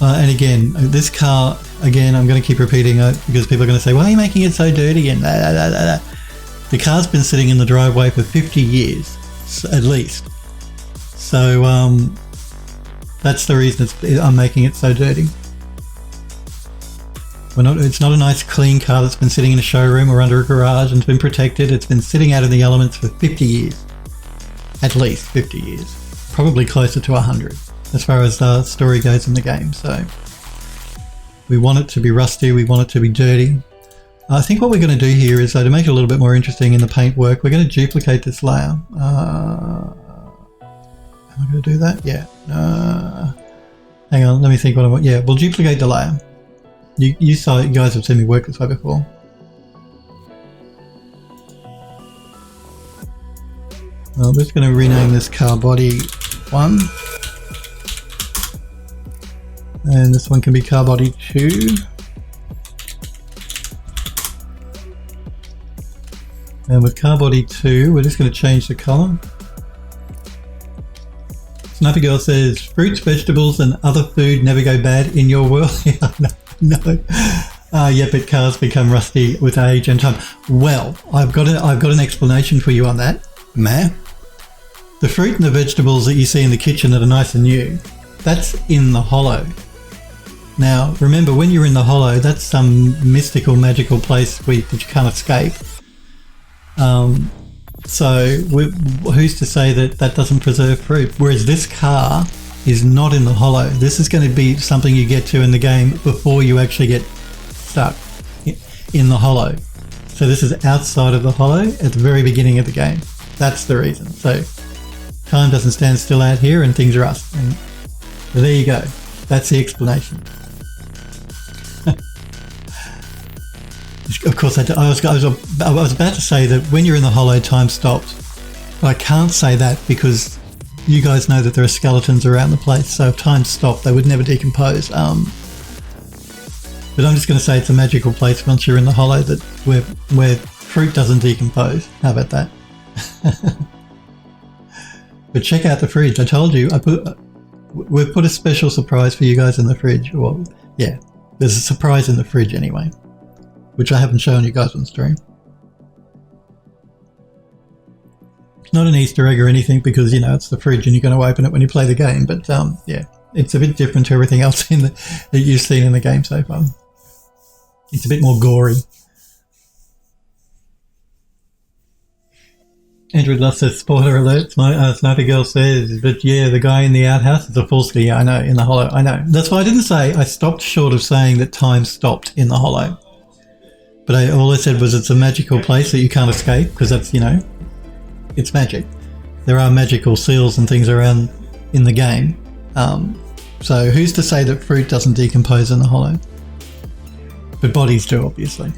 And again, this car, again, I'm going to keep repeating it because people are going to say, why are you making it so dirty? And the car's been sitting in the driveway for 50 years, at least. So that's the reason I'm making it so dirty. It's not a nice clean car that's been sitting in a showroom or under a garage and it's been protected. It's been sitting out in the elements for 50 years. At least 50 years. Probably closer to 100 as far as the story goes in the game. So we want it to be rusty. We want it to be dirty. I think what we're going to do here is to make it a little bit more interesting in the paint work, we're going to duplicate this layer. Am I going to do that? Yeah. Hang on, let me think what I want. Yeah, we'll duplicate the layer. You guys have seen me work this way before. I'm just going to rename this car body 1. And this one can be car body 2. And with car body 2, we're just going to change the colour. Snappy Girl says, fruits, vegetables and other food never go bad in your world. No. Yeah, but cars become rusty with age and time. Well, I've got an explanation for you on that, Ma. The fruit and the vegetables that you see in the kitchen that are nice and new, that's in the hollow. Now, remember, when you're in the hollow, that's some mystical, magical place that you can't escape. So who's to say that that doesn't preserve fruit? Whereas this car is not in the hollow. This is going to be something you get to in the game before you actually get stuck in the hollow. So this is outside of the hollow at the very beginning of the game. That's the reason. So time doesn't stand still out here and things rust. And there you go. That's the explanation. Of course, I was about to say that when you're in the hollow, time stopped. But I can't say that because you guys know that there are skeletons around the place. So if time stopped, they would never decompose. But I'm just going to say it's a magical place once you're in the hollow that where fruit doesn't decompose. How about that? But check out the fridge. I told you, we've put a special surprise for you guys in the fridge. Well, yeah, there's a surprise in the fridge anyway, which I haven't shown you guys on stream. It's not an Easter egg or anything because, you know, it's the fridge and you're going to open it when you play the game. But yeah, it's a bit different to everything else that you've seen in the game so far. It's a bit more gory. Andrew Luss says, spoiler alert, Sniper Girl says, but yeah, the guy in the outhouse is a full ski. Yeah, I know, in the hollow. I know. That's why I didn't say, I stopped short of saying that time stopped in the hollow. But all I said was it's a magical place that you can't escape because that's, you know, it's magic. There are magical seals and things around in the game. So who's to say that fruit doesn't decompose in the hollow? But bodies do, obviously.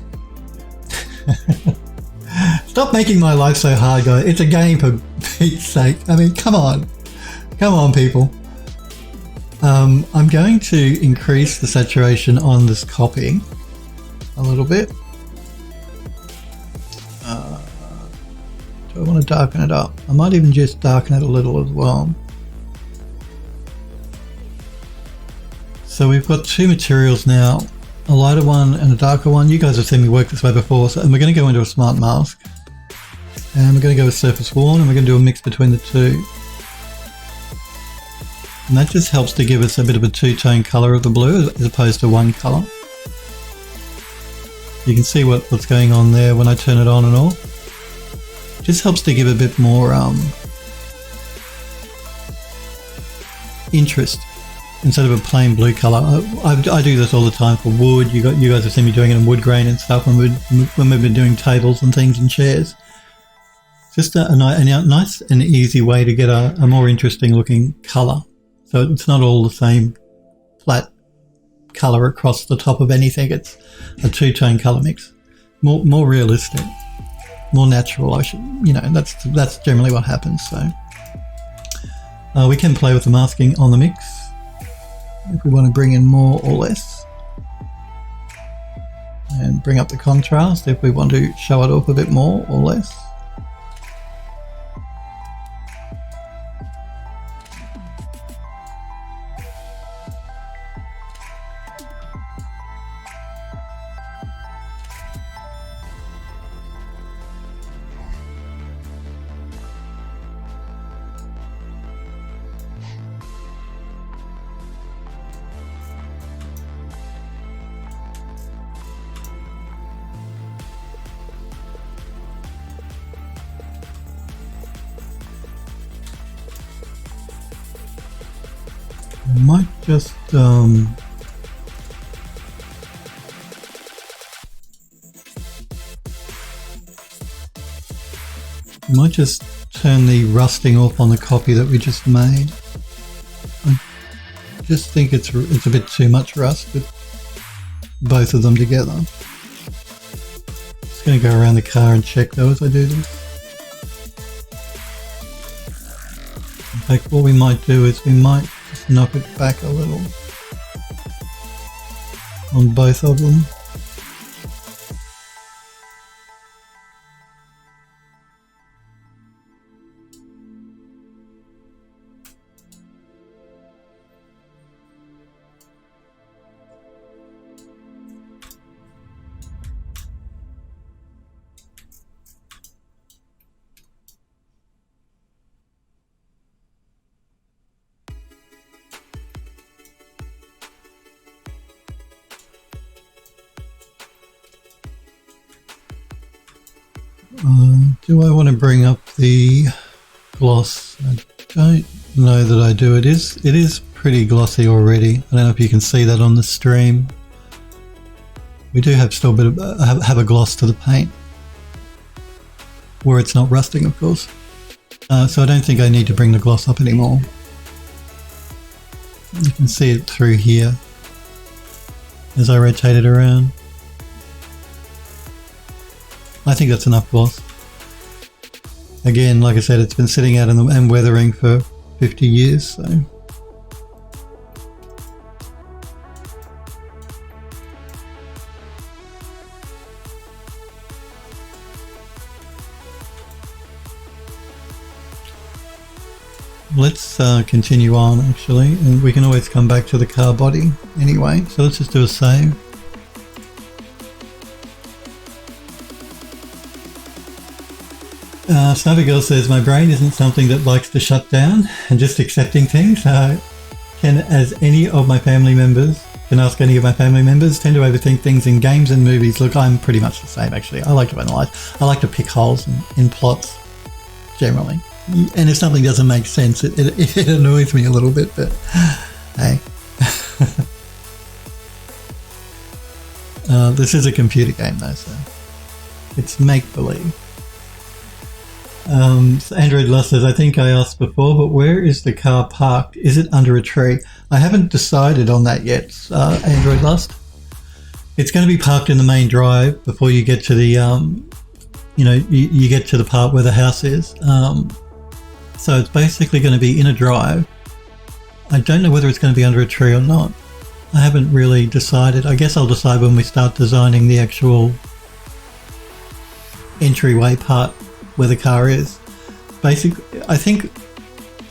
Stop making my life so hard, guys. It's a game, for Pete's sake. I mean, come on. Come on, people. I'm going to increase the saturation on this copy a little bit. Do I want to darken it up? I might even just darken it a little as well. So we've got two materials now, a lighter one and a darker one. You guys have seen me work this way before, and we're going to go into a smart mask. And we're going to go with surface worn, and we're going to do a mix between the two. And that just helps to give us a bit of a two-tone colour of the blue as opposed to one colour. You can see what's going on there when I turn it on and off. Just helps to give a bit more interest instead of a plain blue color. I do this all the time for wood. You guys have seen me doing it in wood grain and stuff when we've been doing tables and things and chairs. Just a nice and easy way to get a more interesting looking color. So it's not all the same flat color across the top of anything. It's a two-tone color mix, more realistic. More natural, that's generally what happens. So we can play with the masking on the mix if we want to bring in more or less, and bring up the contrast if we want to show it off a bit more or less. Might just turn the rusting off on the copy that we just made. I just think it's a bit too much rust with both of them together. Just going to go around the car and check though as I do this. In fact, what we might do is we might just knock it back a little on both of them. Do I want to bring up the gloss? I don't know that I do. It is pretty glossy already. I don't know if you can see that on the stream. We do have still a bit of have a gloss to the paint, where it's not rusting, of course. So I don't think I need to bring the gloss up anymore. You can see it through here as I rotate it around. I think that's enough gloss. Again, like I said, it's been sitting out and weathering for 50 years, so. Let's continue on actually, and we can always come back to the car body anyway. So let's just do a save. Snubby Girl says, my brain isn't something that likes to shut down and just accepting things. Can ask any of my family members, tend to overthink things in games and movies. Look, I'm pretty much the same actually. I like to analyze. I like to pick holes in plots generally. And if something doesn't make sense, it annoys me a little bit, but hey. This is a computer game though, so it's make-believe. So Android Lust says, I think I asked before, but where is the car parked? Is it under a tree? I haven't decided on that yet, Android Lust. It's going to be parked in the main drive before you get to the, you get to the part where the house is. So it's basically going to be in a drive. I don't know whether it's going to be under a tree or not. I haven't really decided. I guess I'll decide when we start designing the actual entryway part where the car is. Basically, I think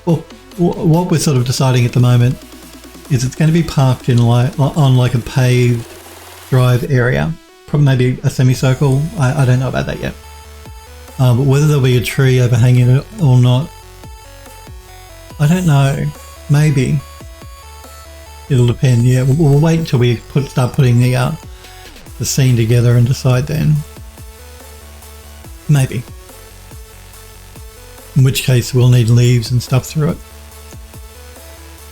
what we're sort of deciding at the moment is it's going to be parked in on like a paved drive area, probably maybe a semicircle. I don't know about that yet. But whether there'll be a tree overhanging it or not, I don't know. Maybe it'll depend. Yeah, we'll wait until we start putting the scene together and decide then. Maybe. In which case we'll need leaves and stuff through it.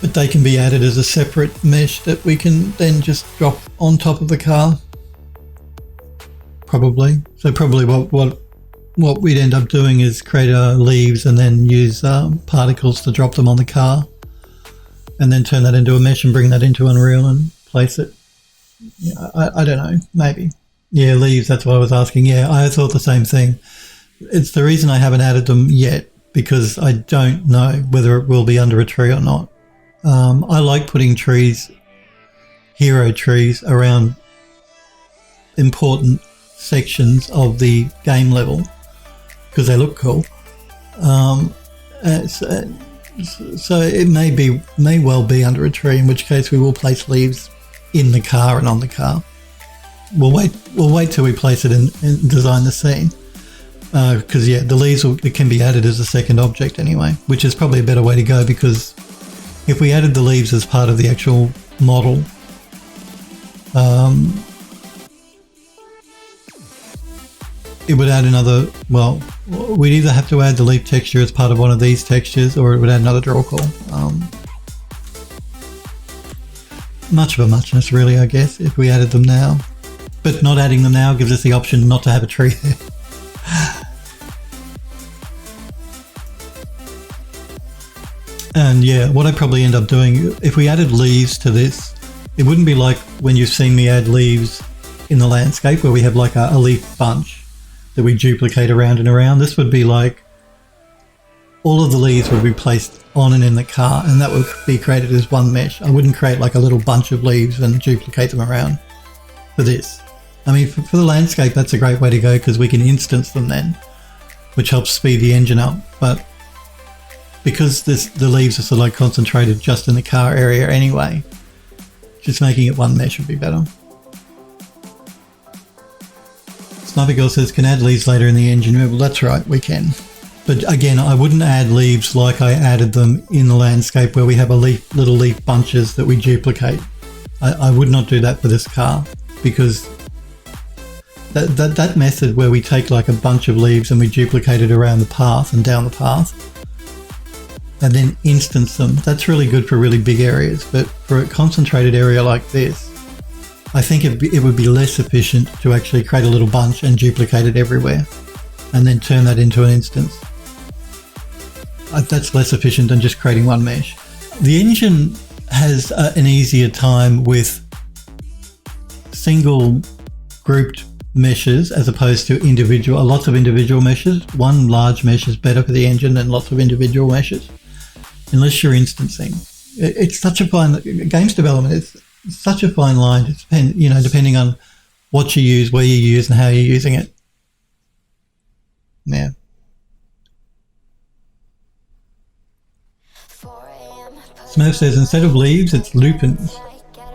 But they can be added as a separate mesh that we can then just drop on top of the car. Probably. So probably what we'd end up doing is create leaves and then use particles to drop them on the car. And then turn that into a mesh and bring that into Unreal and place it. Yeah, I don't know. Maybe. Yeah, leaves, that's what I was asking. Yeah, I thought the same thing. It's the reason I haven't added them yet, because I don't know whether it will be under a tree or not. I like putting trees, hero trees, around important sections of the game level because they look cool. So it may well be under a tree, in which case we will place leaves in the car and on the car. We'll wait till we place it and design the scene. Because yeah, the leaves it can be added as a second object anyway, which is probably a better way to go, because if we added the leaves as part of the actual model, it would add another, well, we'd either have to add the leaf texture as part of one of these textures, or it would add another draw call. Much of a muchness really, I guess, if we added them now. But not adding them now gives us the option not to have a tree there. And yeah, what I'd probably end up doing, if we added leaves to this, it wouldn't be like when you've seen me add leaves in the landscape where we have like a leaf bunch that we duplicate around and around. This would be like all of the leaves would be placed on and in the car, and that would be created as one mesh. I wouldn't create like a little bunch of leaves and duplicate them around for this. I mean, for the landscape, that's a great way to go because we can instance them then, which helps speed the engine up. But because the leaves are sort of like concentrated just in the car area anyway, just making it one mesh would be better. Sniper Girl says, can add leaves later in the engine. Well, that's right, we can. But again, I wouldn't add leaves like I added them in the landscape where we have little leaf bunches that we duplicate. I would not do that for this car because that method where we take like a bunch of leaves and we duplicate it around the path and down the path and then instance them, that's really good for really big areas. But for a concentrated area like this, I think it would be less efficient to actually create a little bunch and duplicate it everywhere and then turn that into an instance. That's less efficient than just creating one mesh. The engine has an easier time with single grouped meshes as opposed to lots of individual meshes. One large mesh is better for the engine than lots of individual meshes, unless you're instancing. It's such a fine, games development is such a fine line. It depends, depending on what you use, where you use, and how you're using it. Yeah. Smurf says instead of leaves, it's lupins.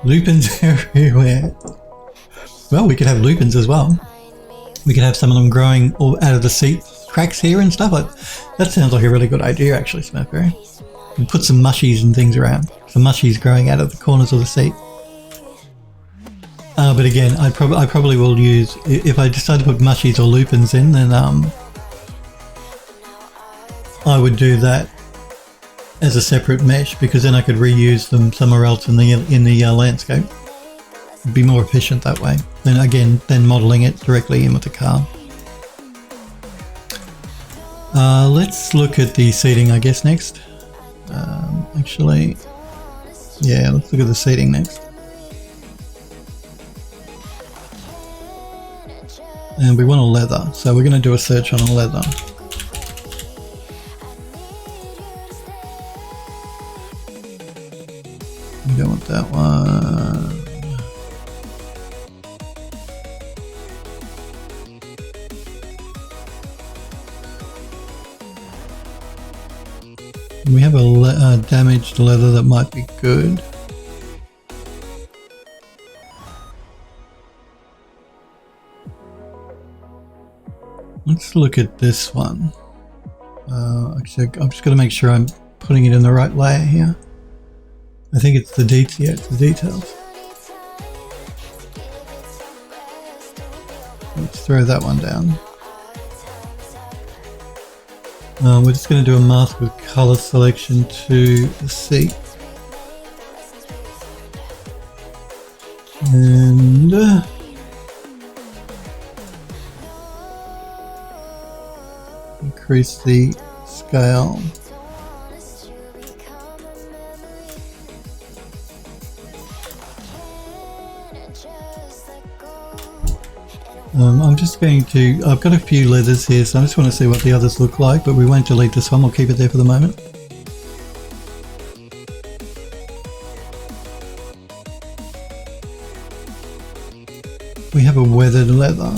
Lupins everywhere. Well, we could have lupins as well. We could have some of them growing all out of the seat cracks here and stuff. That sounds like a really good idea, actually, Smurfberry. And put some mushies and things around. Some mushies growing out of the corners of the seat. But again, I probably will use, if I decide to put mushies or lupins in, then I would do that as a separate mesh, because then I could reuse them somewhere else in the landscape. It'd be more efficient that way. Then modeling it directly in with the car. Let's look at the seating, I guess, next. Actually, yeah, let's look at the seating next. And we want a leather, so we're going to do a search on a leather. We don't want that one. We have a damaged leather that might be good. Let's look at this one. Actually, I'm just going to make sure I'm putting it in the right layer here. I think it's the details. Let's throw that one down. We're just going to do a mask with color selection to the seat. And increase the scale. I'm just going to, I've got a few leathers here, so I just want to see what the others look like, but we won't delete this one, we'll keep it there for the moment. We have a weathered leather.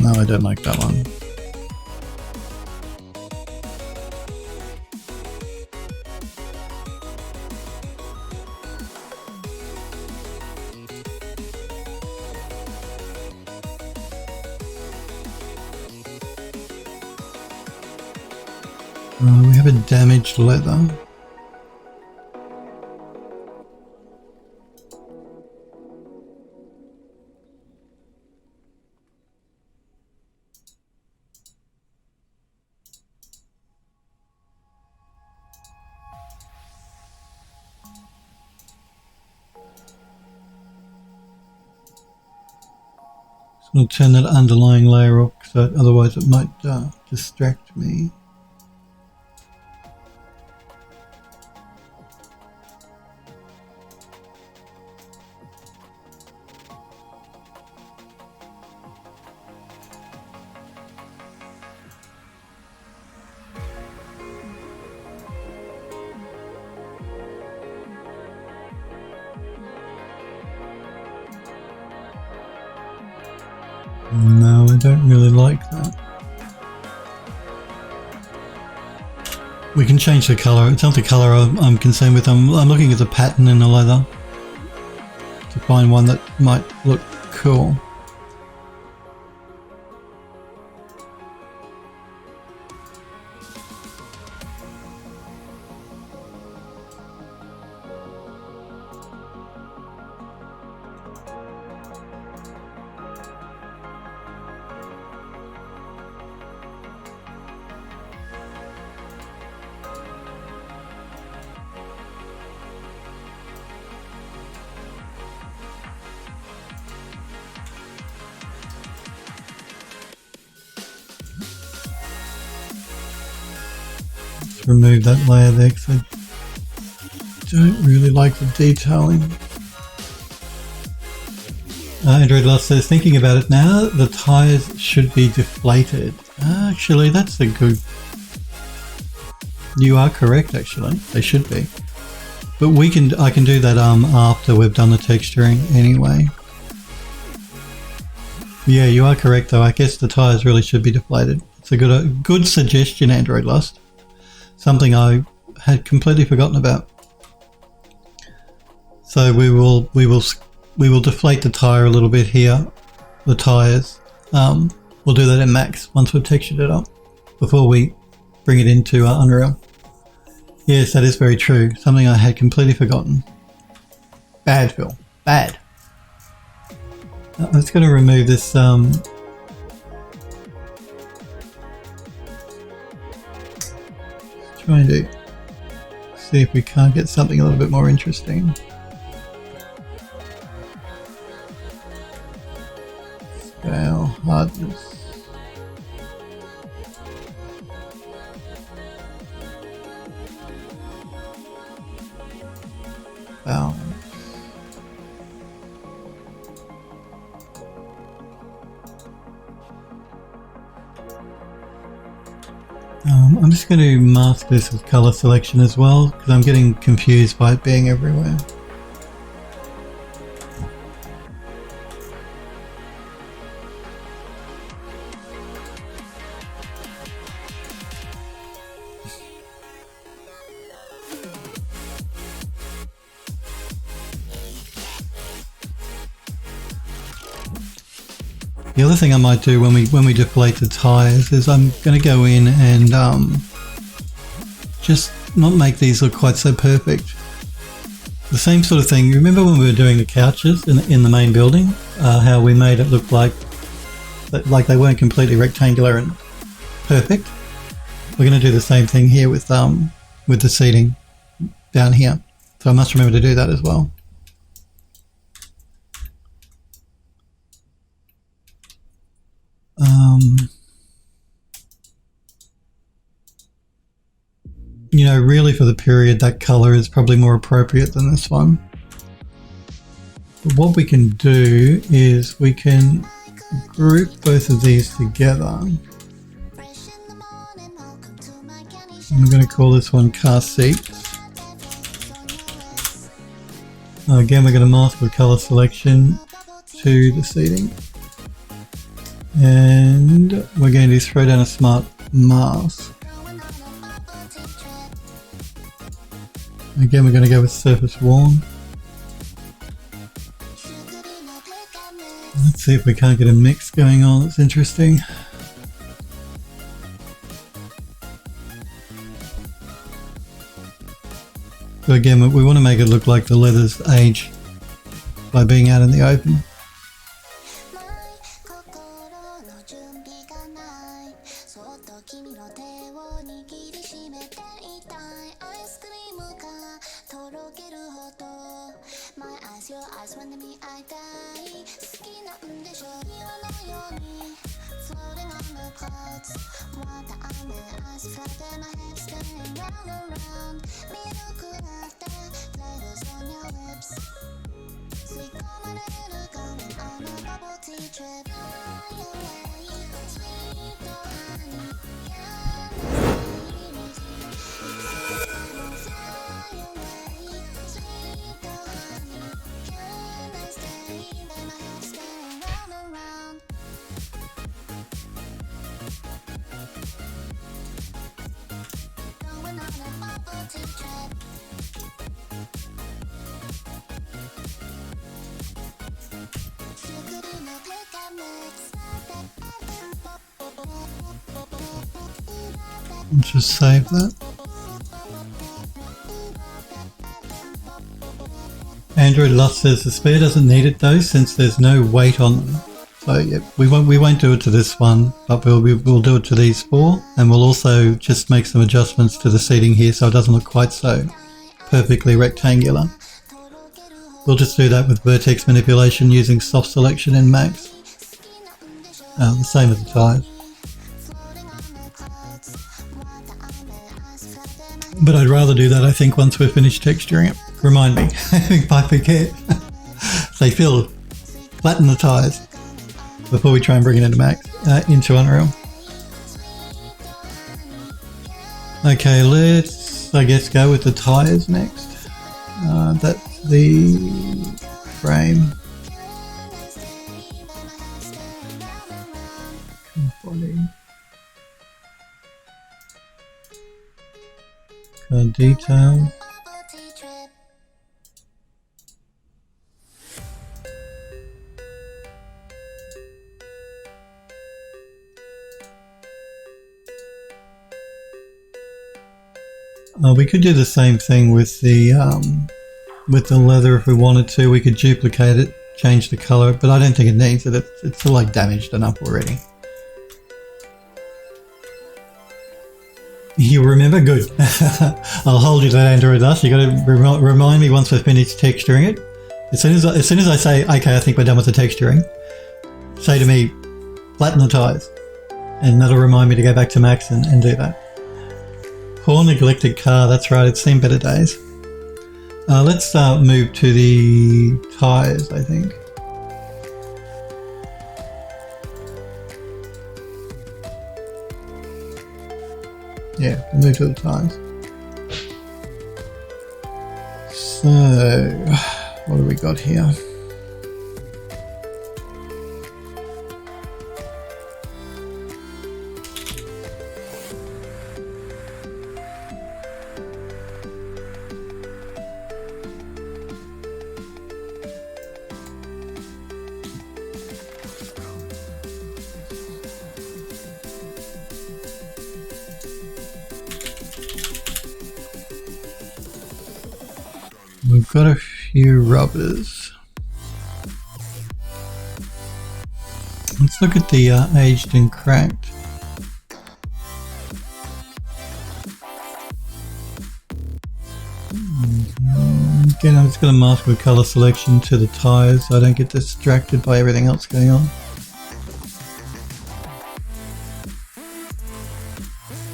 No, I don't like that one. We have a damaged leather. Just want to turn that underlying layer off, because otherwise it might distract me. No, I don't really like that. We can change the colour. It's not the colour I'm concerned with. I'm looking at the pattern in the leather to find one that might look cool. remove that layer there because I don't really like the detailing. Android Lost says, thinking about it now, the tyres should be deflated. Actually, that's a good... You are correct, actually. They should be. But I can do that after we've done the texturing anyway. Yeah, you are correct though. I guess the tyres really should be deflated. It's a good suggestion, Android Lost. Something I had completely forgotten about. So we will deflate the tyre a little bit here. The tyres. We'll do that in Max once we've textured it up before we bring it into Unreal. Yes, that is very true. Something I had completely forgotten. Bad, Phil. Bad. I'm just going to remove this. Trying to see if we can't get something a little bit more interesting. Scale, hardness. Balance. I'm just going to mask this with color selection as well because I'm getting confused by it being everywhere. The other thing I might do when we deflate the tyres is I'm going to go in and just not make these look quite so perfect. The same sort of thing. You remember when we were doing the couches in the main building, how we made it look like they weren't completely rectangular and perfect? We're going to do the same thing here with the seating down here. So I must remember to do that as well. You know, really for the period, that color is probably more appropriate than this one. But what we can do is we can group both of these together. I'm going to call this one car seat. Again, we're going to mask with color selection to the seating. And we're going to throw down a smart mask. Again, we're going to go with surface worn. Let's see if we can't get a mix going on. That's interesting. So again, we want to make it look like the leather's age by being out in the open. Let's just save that. Android Lust says the spare doesn't need it though, since there's no weight on them. So yeah, we won't do it to this one, but we'll do it to these four, and we'll also just make some adjustments to the seating here so it doesn't look quite so perfectly rectangular. We'll just do that with vertex manipulation using soft selection in Max. The same as the tires. But I'd rather do that, I think, once we're finished texturing it. Remind me, if I forget. Say, Phil, flatten the tires before we try and bring it into Unreal. Okay, let's, I guess, go with the tires next. That's the frame. Body. Detail. We could do the same thing with the leather if we wanted to. We could duplicate it, change the color, but I don't think it needs it. It's like damaged enough already. You remember? Good. I'll hold you to that, Android Dust. You got to remind me once we've finished texturing it. As soon as I say, okay, I think we're done with the texturing, say to me, flatten the tires, and that'll remind me to go back to Max and do that. Poor neglected car. That's right. It's seen better days. Let's move to the tires, I think. Yeah, we'll move to the tires. So, what do we got here? We've got a few rubbers. Let's look at the aged and cracked. Again, I'm just going to mask with color selection to the tires so I don't get distracted by everything else going on.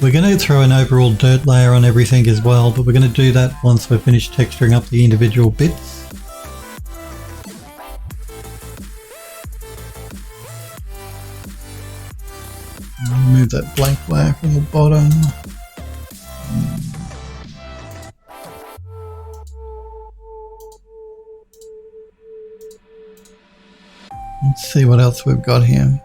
We're going to throw an overall dirt layer on everything as well, but we're going to do that once we're finished texturing up the individual bits. Remove that blank layer from the bottom. Let's see what else we've got here.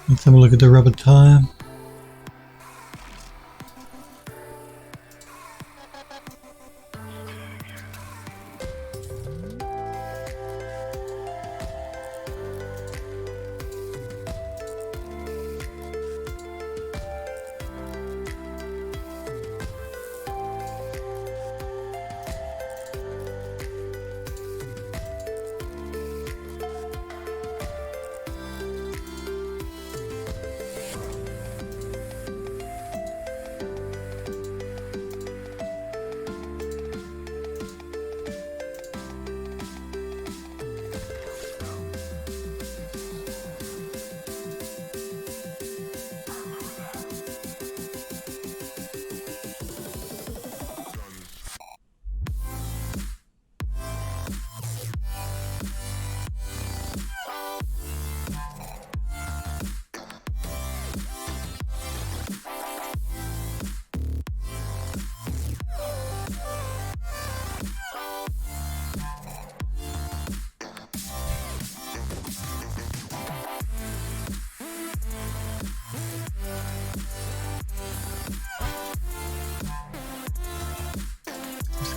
Let's have a look at the rubber tire.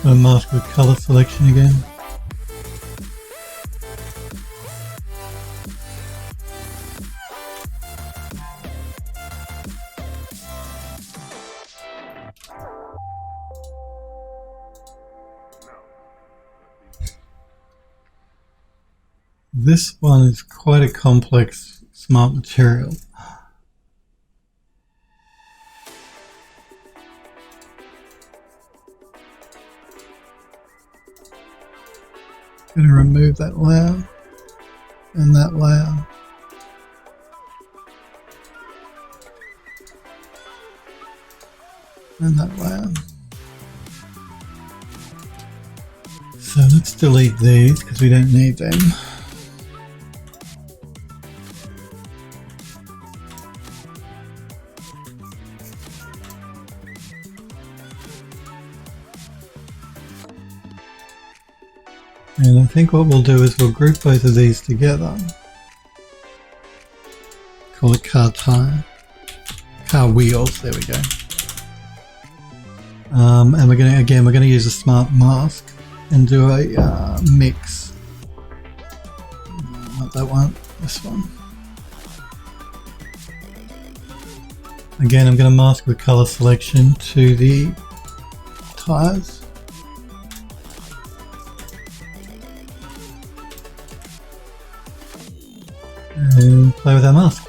Going to mask with color selection again. This one is quite a complex smart material. Going to remove that layer and that layer. And that layer. So let's delete these because we don't need them. And I think what we'll do is we'll group both of these together. Call it car tire. Car wheels, there we go. And we're going to use a smart mask and do a mix. Not that one, this one. Again, I'm going to mask the color selection to the tires. And play with our mask.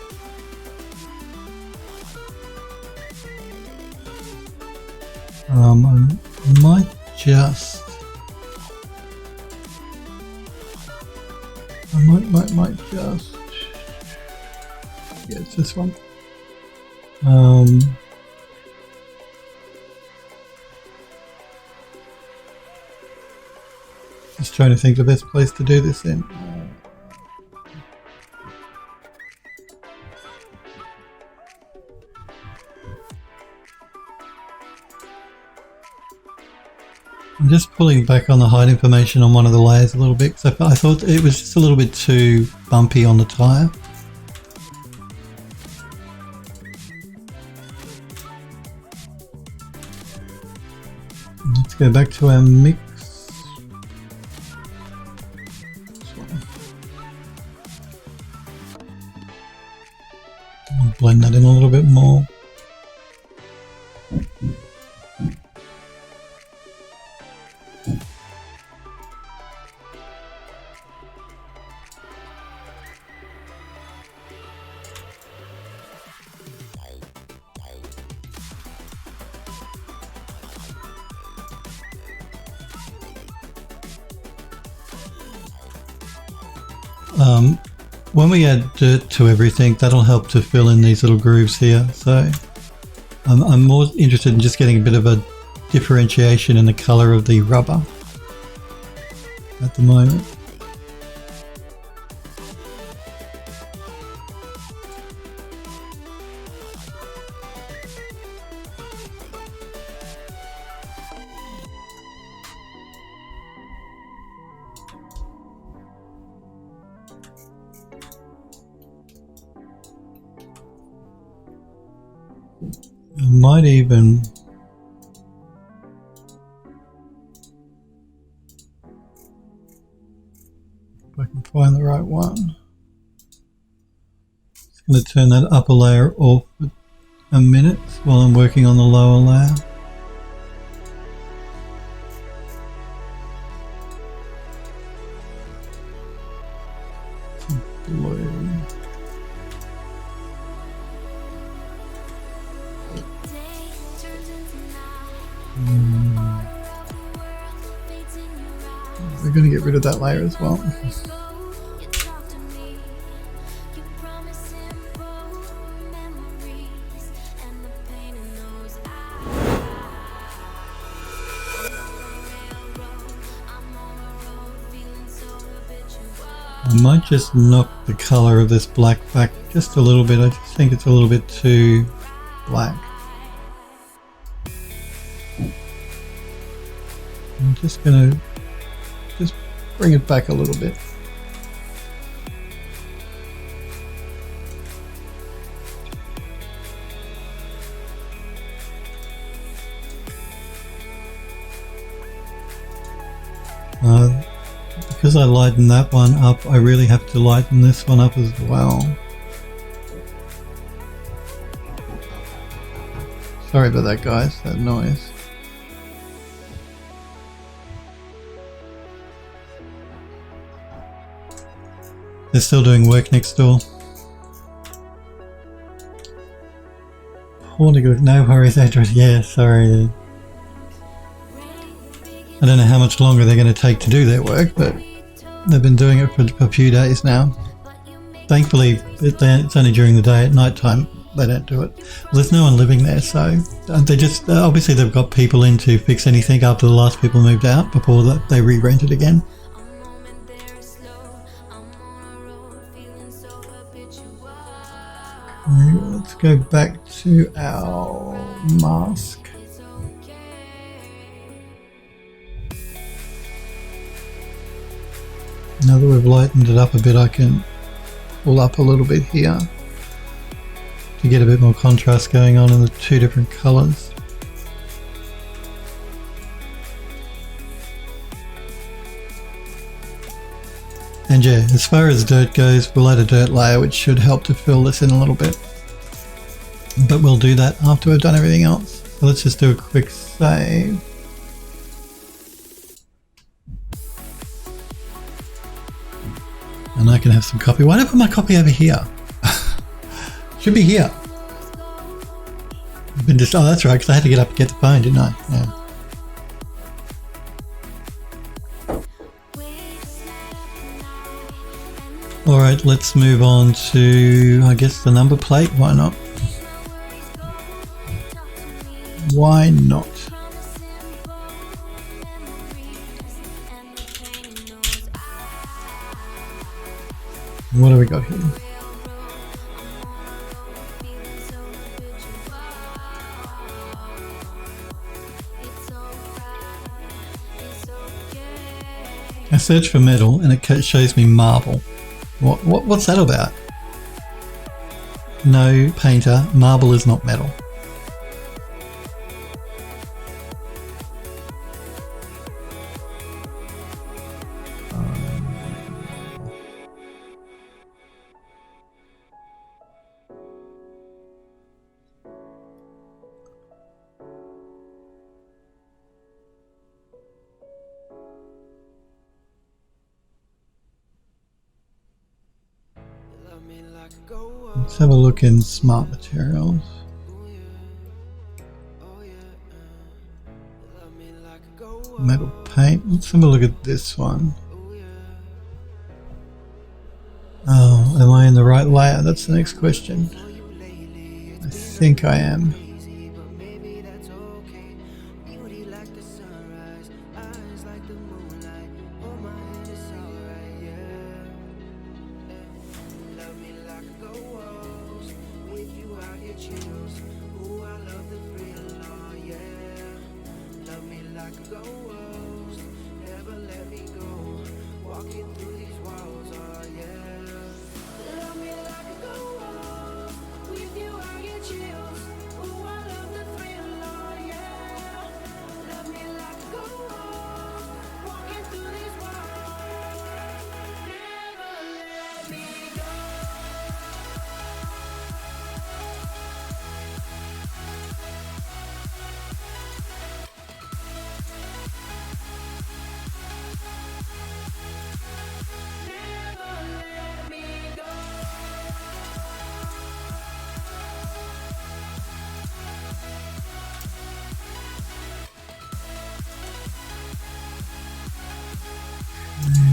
I might just... might just... Yeah, it's this one. Just trying to think the best place to do this in. I'm just pulling back on the height information on one of the layers a little bit because I thought it was just a little bit too bumpy on the tyre. Let's go back to our mix. I'll blend that in a little bit more. When we add dirt to everything, that'll help to fill in these little grooves here. So I'm more interested in just getting a bit of a differentiation in the color of the rubber at the moment. I might even if I can find the right one. Just going to turn that upper layer off for a minute while I'm working on the lower layer. Some blue. We're going to get rid of that layer as well. I might just knock the color of this black back just a little bit. I just think it's a little bit too black. I'm just going to bring it back a little bit. Because I lighten that one up, I really have to lighten this one up as well. Sorry about that, guys, that noise. They're still doing work next door. No worries, Adrian. Yeah, sorry. I don't know how much longer they're going to take to do their work, but They've been doing it for a few days now. Thankfully, it's only during the day. At night time, they don't do it. Well, there's no one living there, so they just obviously they've got people in to fix anything after the last people moved out before they re-rent it again. Let's go back to our mask. Now that we've lightened it up a bit, I can pull up a little bit here to get a bit more contrast going on in the two different colours. And yeah, as far as dirt goes, we'll add a dirt layer which should help to fill this in a little bit. But we'll do that after we've done everything else. So let's just do a quick save. And I can have some copy. Why did I put my copy over here? Should be here. Oh, that's right, because I had to get up and get the phone, didn't I? Yeah. Alright, let's move on to, I guess, the number plate. Why not? Why not? What do we got here? I search for metal and it shows me marble. What's that about? No, painter, marble is not metal. Let's have a look in smart materials. Metal paint. Let's have a look at this one. Oh, am I in the right layer? That's the next question. I think I am.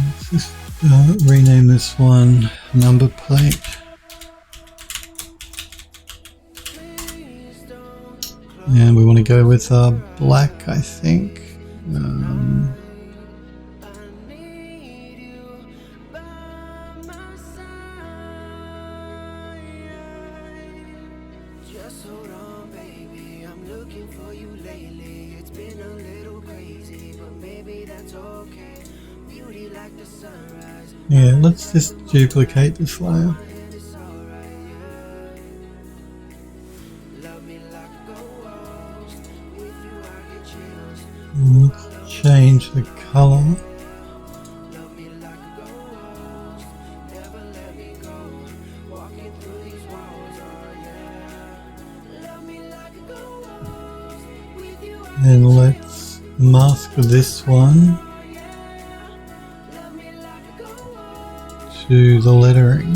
Let's just rename this one number plate. And we want to go with black, I think. Yeah, let's just duplicate this layer. Let's change the color. And let's mask this one to the lettering.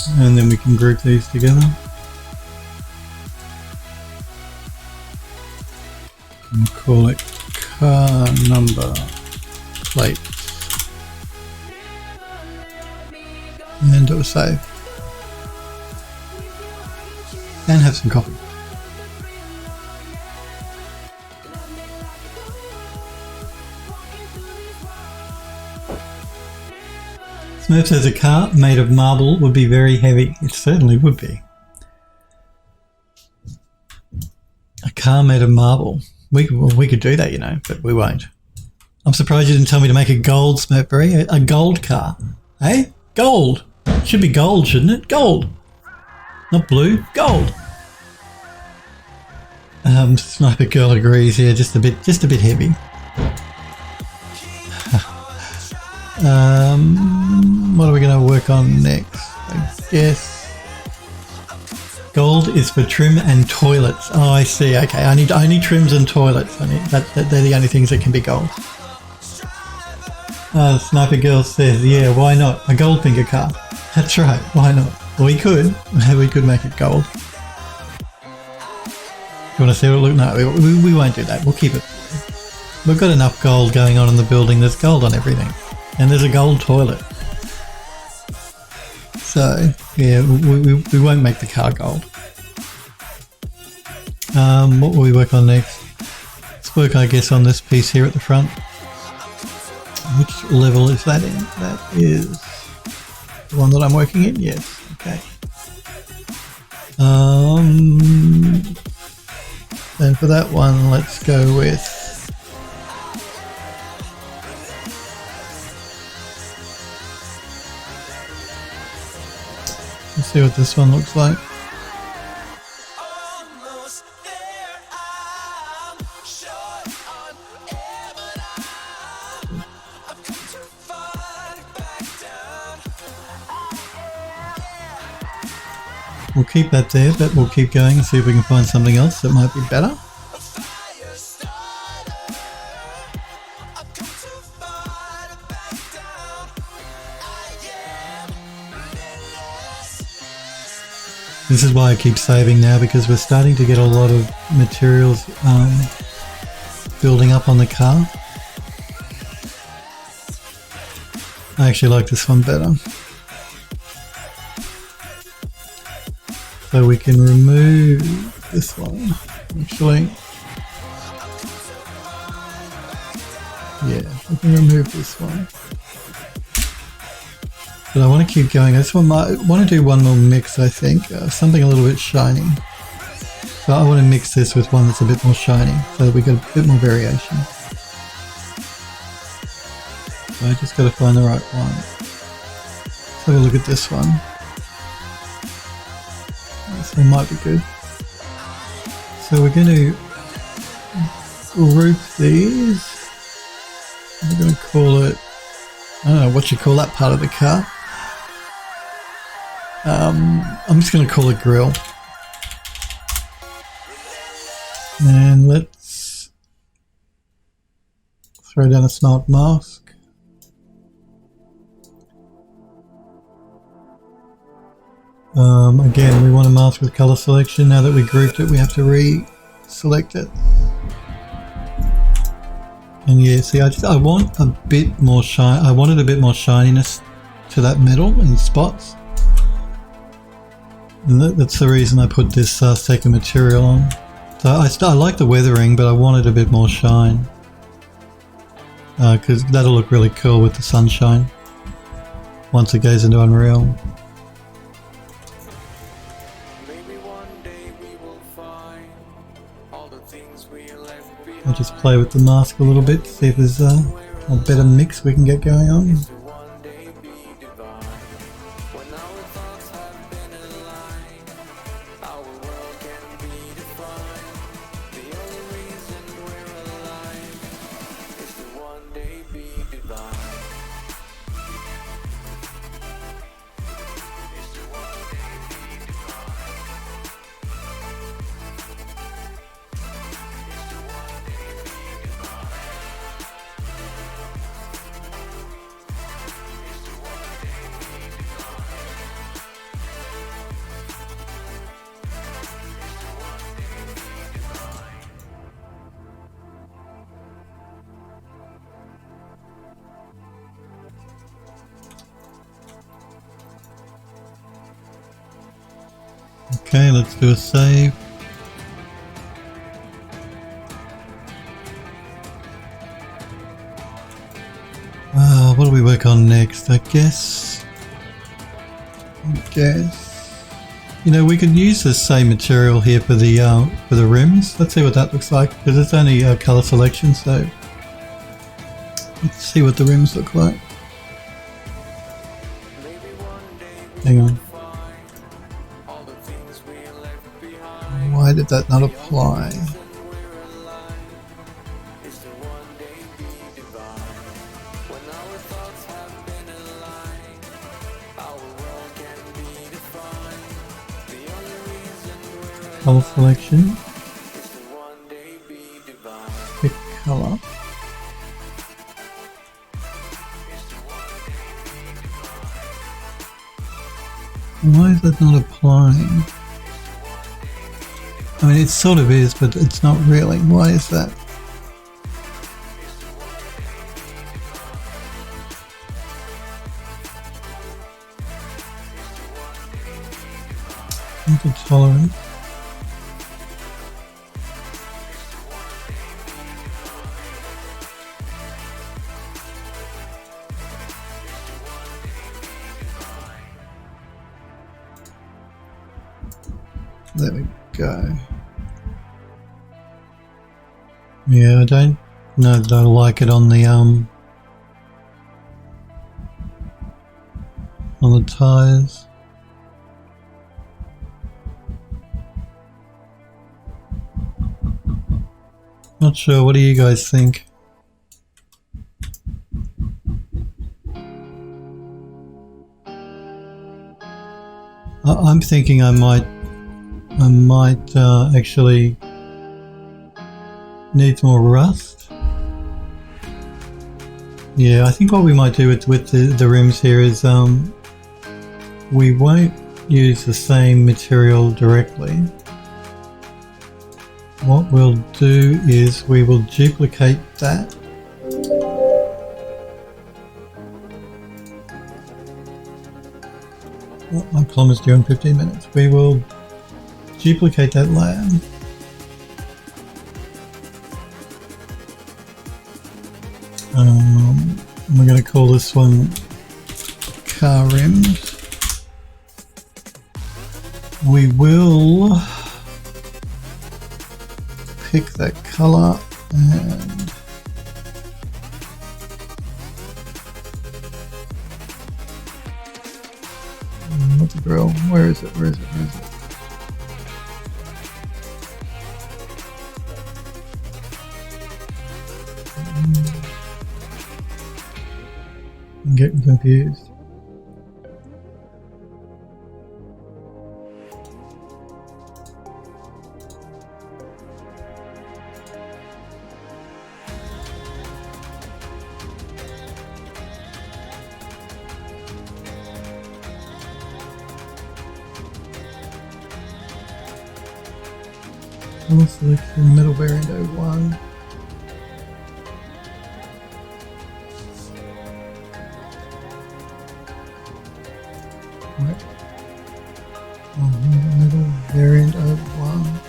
And then we can group these together. And call it car number plate. And do a save. And have some coffee. Smurf says a car made of marble would be very heavy. It certainly would be. A car made of marble. We could do that, you know, but we won't. I'm surprised you didn't tell me to make a gold Smurfberry. A gold car. Hey? Gold. It should be gold, shouldn't it? Gold. Not blue. Gold. Sniper Girl agrees. Yeah, just a bit heavy. What are we going to work on next? I guess gold is for trim and toilets. Oh, I see. Okay, I need only trims and toilets. They're the only things that can be gold. Sniper Girl says, yeah, why not? A gold finger car. That's right. Why not? We could make it gold. You want to see what it looks? No, we won't do that. We'll keep it. We've got enough gold going on in the building. There's gold on everything. And there's a gold toilet. So, yeah, we won't make the car gold. What will we work on next? Let's work, I guess, on this piece here at the front. Which level is that in? That is the one that I'm working in? Yes, okay. Then for that one, let's go with let's see what this one looks like. We'll keep that there, but we'll keep going and see if we can find something else that might be better. This is why I keep saving now, because we're starting to get a lot of materials building up on the car. I actually like this one better. So we can remove this one, actually. Yeah, we can remove this one. But I want to keep going. I just want to do one more mix, I think. Something a little bit shiny. So I want to mix this with one that's a bit more shiny, so that we get a bit more variation. So I just got to find the right one. Let's have a look at this one. This one might be good. So we're going to group these. We're going to call it, I don't know what you call that part of the car. I'm just going to call it grill. And let's throw down a smart mask. Again, we want a mask with color selection. Now that we grouped it, we have to re-select it. And yeah, see, I want a bit more shine. I wanted a bit more shininess to that metal in spots. And that's the reason I put this stack of material on. So I like the weathering, but I wanted a bit more shine. Because that'll look really cool with the sunshine once it goes into Unreal. I'll just play with the mask a little bit, see if there's a better mix we can get going on. Okay, let's do a save. What do we work on next? I guess. You know, we could use the same material here for the rims. Let's see what that looks like, because it's only a color selection. So let's see what the rims look like. Hang on. Why did that not apply? Color selection. Pick color. Why is that not applying? I mean, it sort of is, but it's not really. Why is that? Tolerance. There we go. Yeah, I don't know that I like it on the tires. Not sure. What do you guys think? I'm thinking I might actually need more rust. Yeah, I think what we might do with the rims here is we won't use the same material directly. What we'll do is we will duplicate that. Oh, my plumber's due in 15 minutes. We will duplicate that layer. We're going to call this one car rims. We will pick that color and what's the drill? Where is it? I'm getting confused. Color selection, middle variant 01. Right. Middle variant 01.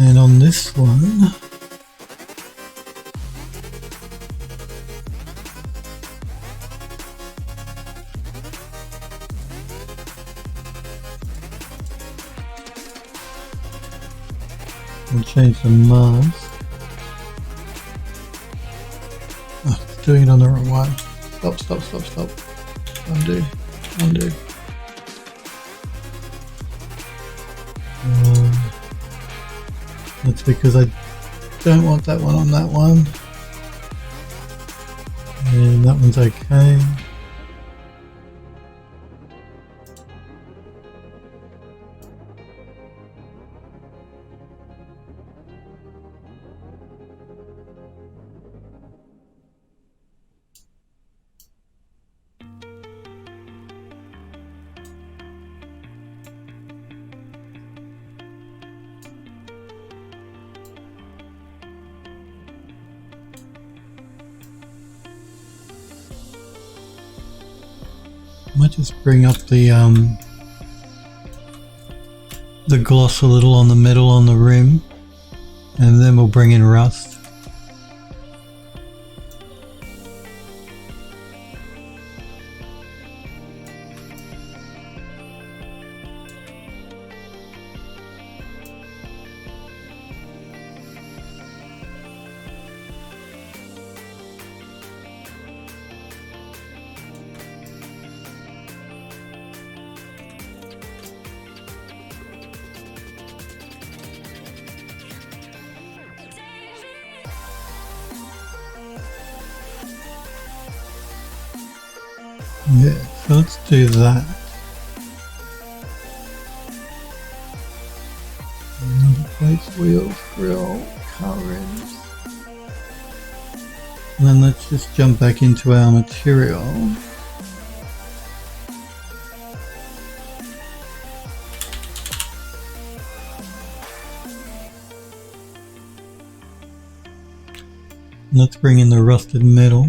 And on this one, we'll change the mask. Oh, it's doing it on the wrong one. Stop. Undo. That's because I don't want that one on that one. And that one's okay. Might just bring up the gloss a little on the metal on the rim, and then we'll bring in rust. Yeah, so let's do that. Plates, wheels, grill, car rims. And then let's just jump back into our material. Let's bring in the rusted metal.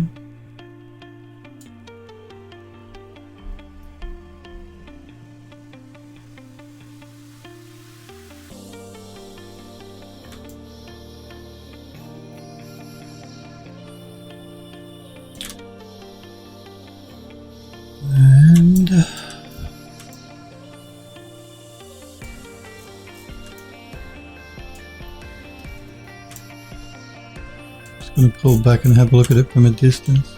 And just going to pull back and have a look at it from a distance.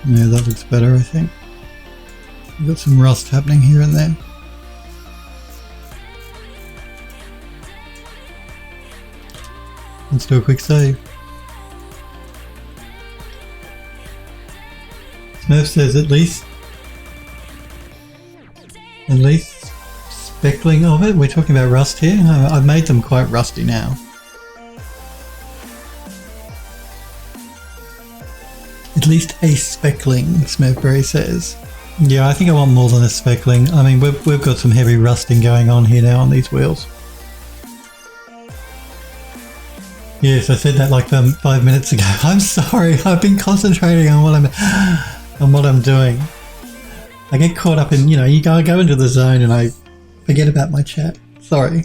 Yeah, that looks better, I think. We've got some rust happening here and there. Let's do a quick save. Smurf says at least speckling of it. We're talking about rust here. I've made them quite rusty now. At least a speckling, Smurfberry says. Yeah, I think I want more than a speckling. I mean, we've got some heavy rusting going on here now on these wheels. Yes, I said that like 5 minutes ago. I'm sorry. I've been concentrating on what I'm doing. I get caught up in, you go into the zone and I forget about my chat. Sorry.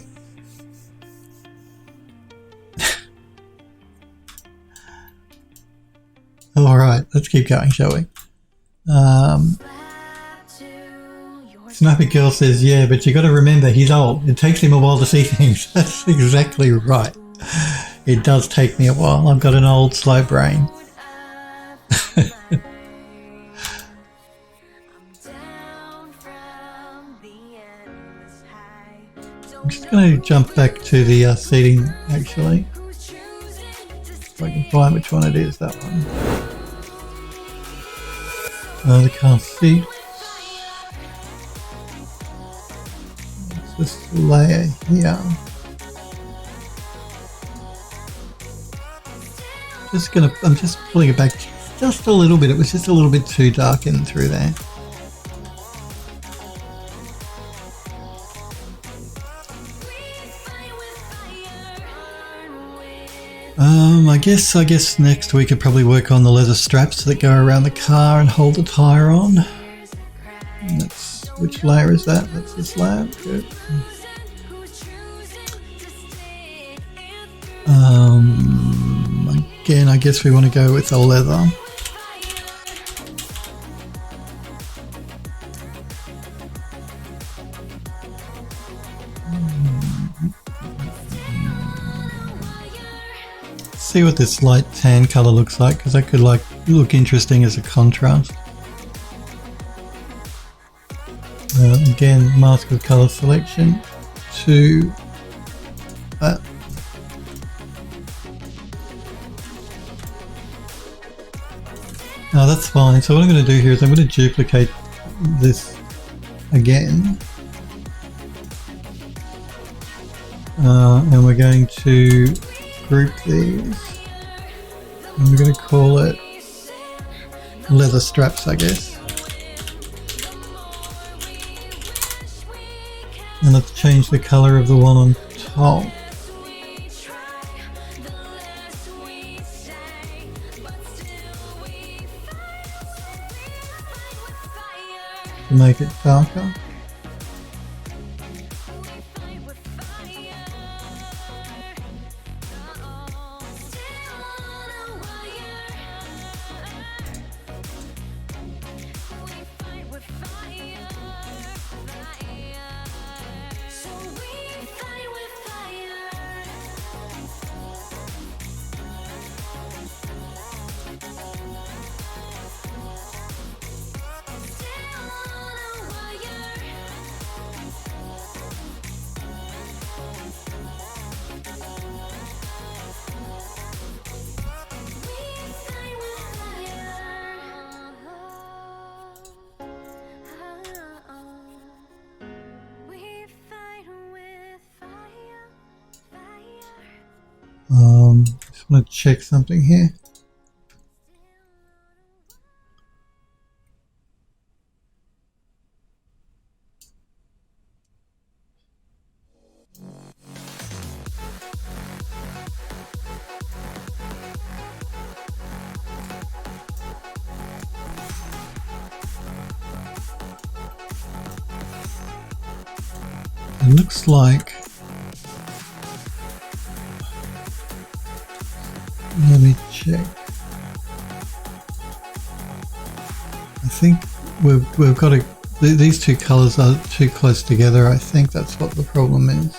All right, let's keep going, shall we? Sniper Girl says, yeah, but you got to remember he's old. It takes him a while to see things. That's exactly right. It does take me a while. I've got an old, slow brain. I'm just going to jump back to the seating, actually. If I can find which one it is, that one. The car seat. It's this layer here. I'm just pulling it back just a little bit. It was just a little bit too dark in through there. I guess next we could probably work on the leather straps that go around the car and hold the tyre on. And that's, which layer is that? That's this layer. Good. Again, I guess we want to go with the leather. See what this light tan color looks like, because that could look interesting as a contrast. Again, mask of color selection to that. Oh, that's fine. So what I'm going to do here is I'm going to duplicate this again. And we're going to group these. And we're going to call it leather straps, I guess. And let's change the color of the one on top. To make it darker. Just want to check something here. It looks like, let me check. I think we've got to, these two colors are too close together. I think that's what the problem is.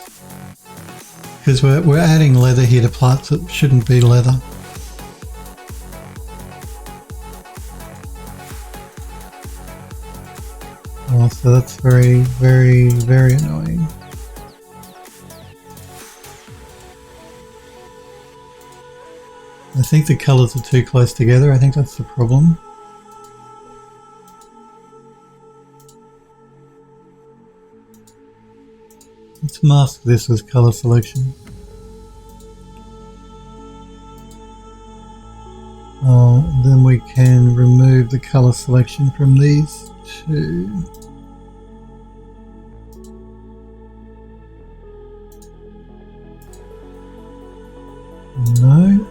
Because we're adding leather here to parts that shouldn't be leather. Oh, so that's very, very, very annoying. I think the colours are too close together. I think that's the problem. Let's mask this with colour selection. Then we can remove the colour selection from these two. No.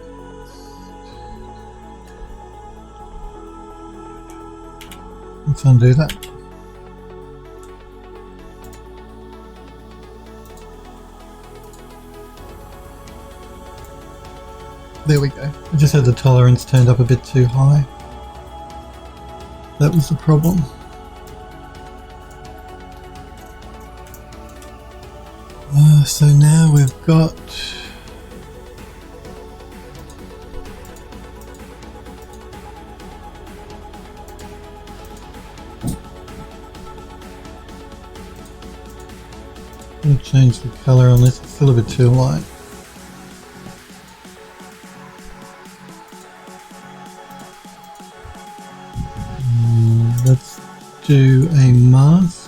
Let's undo that. There we go. I just had the tolerance turned up a bit too high. That was the problem. So now we've got I'll change the colour on this, it's still a bit too light. Let's do a mask.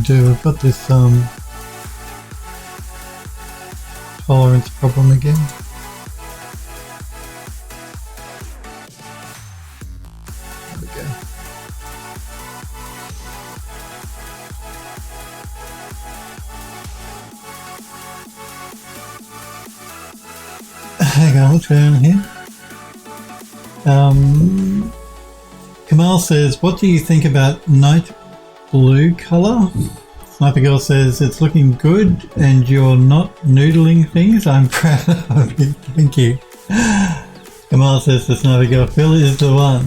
We've got this tolerance problem again. There we go. Hang on, what's going on here? Kamal says, what do you think about night blue colour? Sniper Girl says, it's looking good and you're not noodling things. I'm proud of you. Thank you. Kamal says, the Sniper Girl, Phil is the one.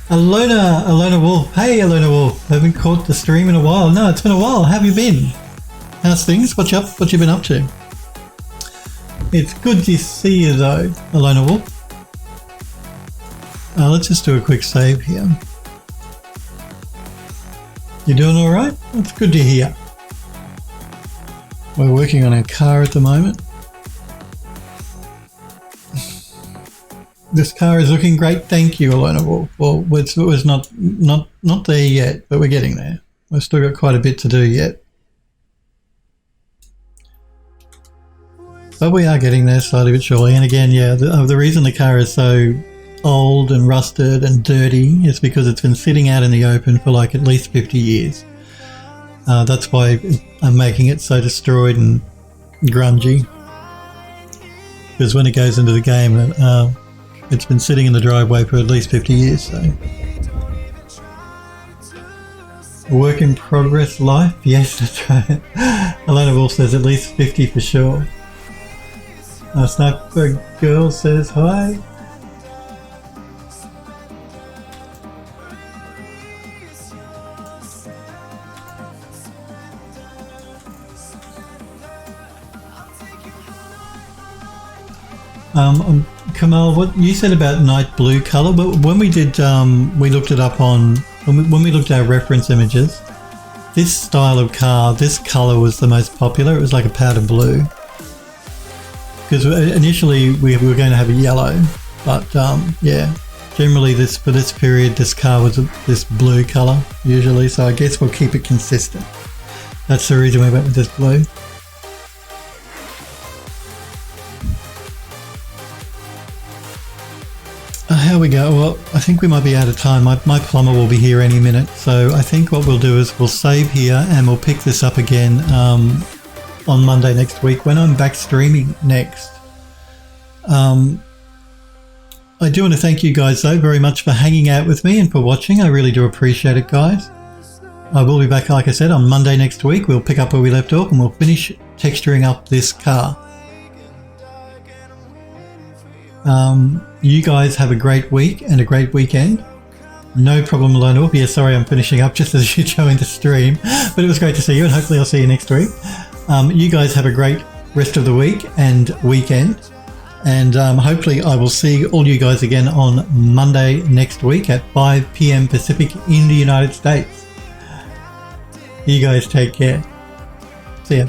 Alona Wolf. Hey, Alona Wolf. Haven't caught the stream in a while. No, it's been a while. How have you been? How's things? What you been up to? It's good to see you though, Alona Wolf. Let's just do a quick save here. You doing alright? That's good to hear. We're working on our car at the moment. This car is looking great, thank you, Alona Wolf. Well, it was not there yet, but we're getting there. We've still got quite a bit to do yet. But we are getting there slowly but surely. And again, yeah, the reason the car is so old and rusted and dirty is because it's been sitting out in the open for like at least 50 years. That's why I'm making it so destroyed and grungy. Because when it goes into the game, it's been sitting in the driveway for at least 50 years, so. Work in progress life? Yes, that's right. Alona Wolf says at least 50 for sure. Sniper Girl says hi. Kamal, what you said about night blue color, but when we did, we looked it up on, when we looked at our reference images, this style of car, this color was the most popular. It was like a powder blue. Because initially we were going to have a yellow, but yeah, generally for this period, this car was this blue color usually, so I guess we'll keep it consistent. That's the reason we went with this blue. Here we go. Well, I think we might be out of time. My plumber will be here any minute. So I think what we'll do is we'll save here and we'll pick this up again on Monday next week when I'm back streaming next. I do want to thank you guys though very much for hanging out with me and for watching. I really do appreciate it, guys. I will be back, like I said, on Monday next week. We'll pick up where we left off and we'll finish texturing up this car. You guys have a great week and a great weekend. No problem, Alona. Yeah, sorry, I'm finishing up just as you joined the stream, but it was great to see you and hopefully I'll see you next week. You guys have a great rest of the week and weekend, and hopefully I will see all you guys again on Monday next week at 5 p.m. Pacific in the United States. You guys take care. See ya.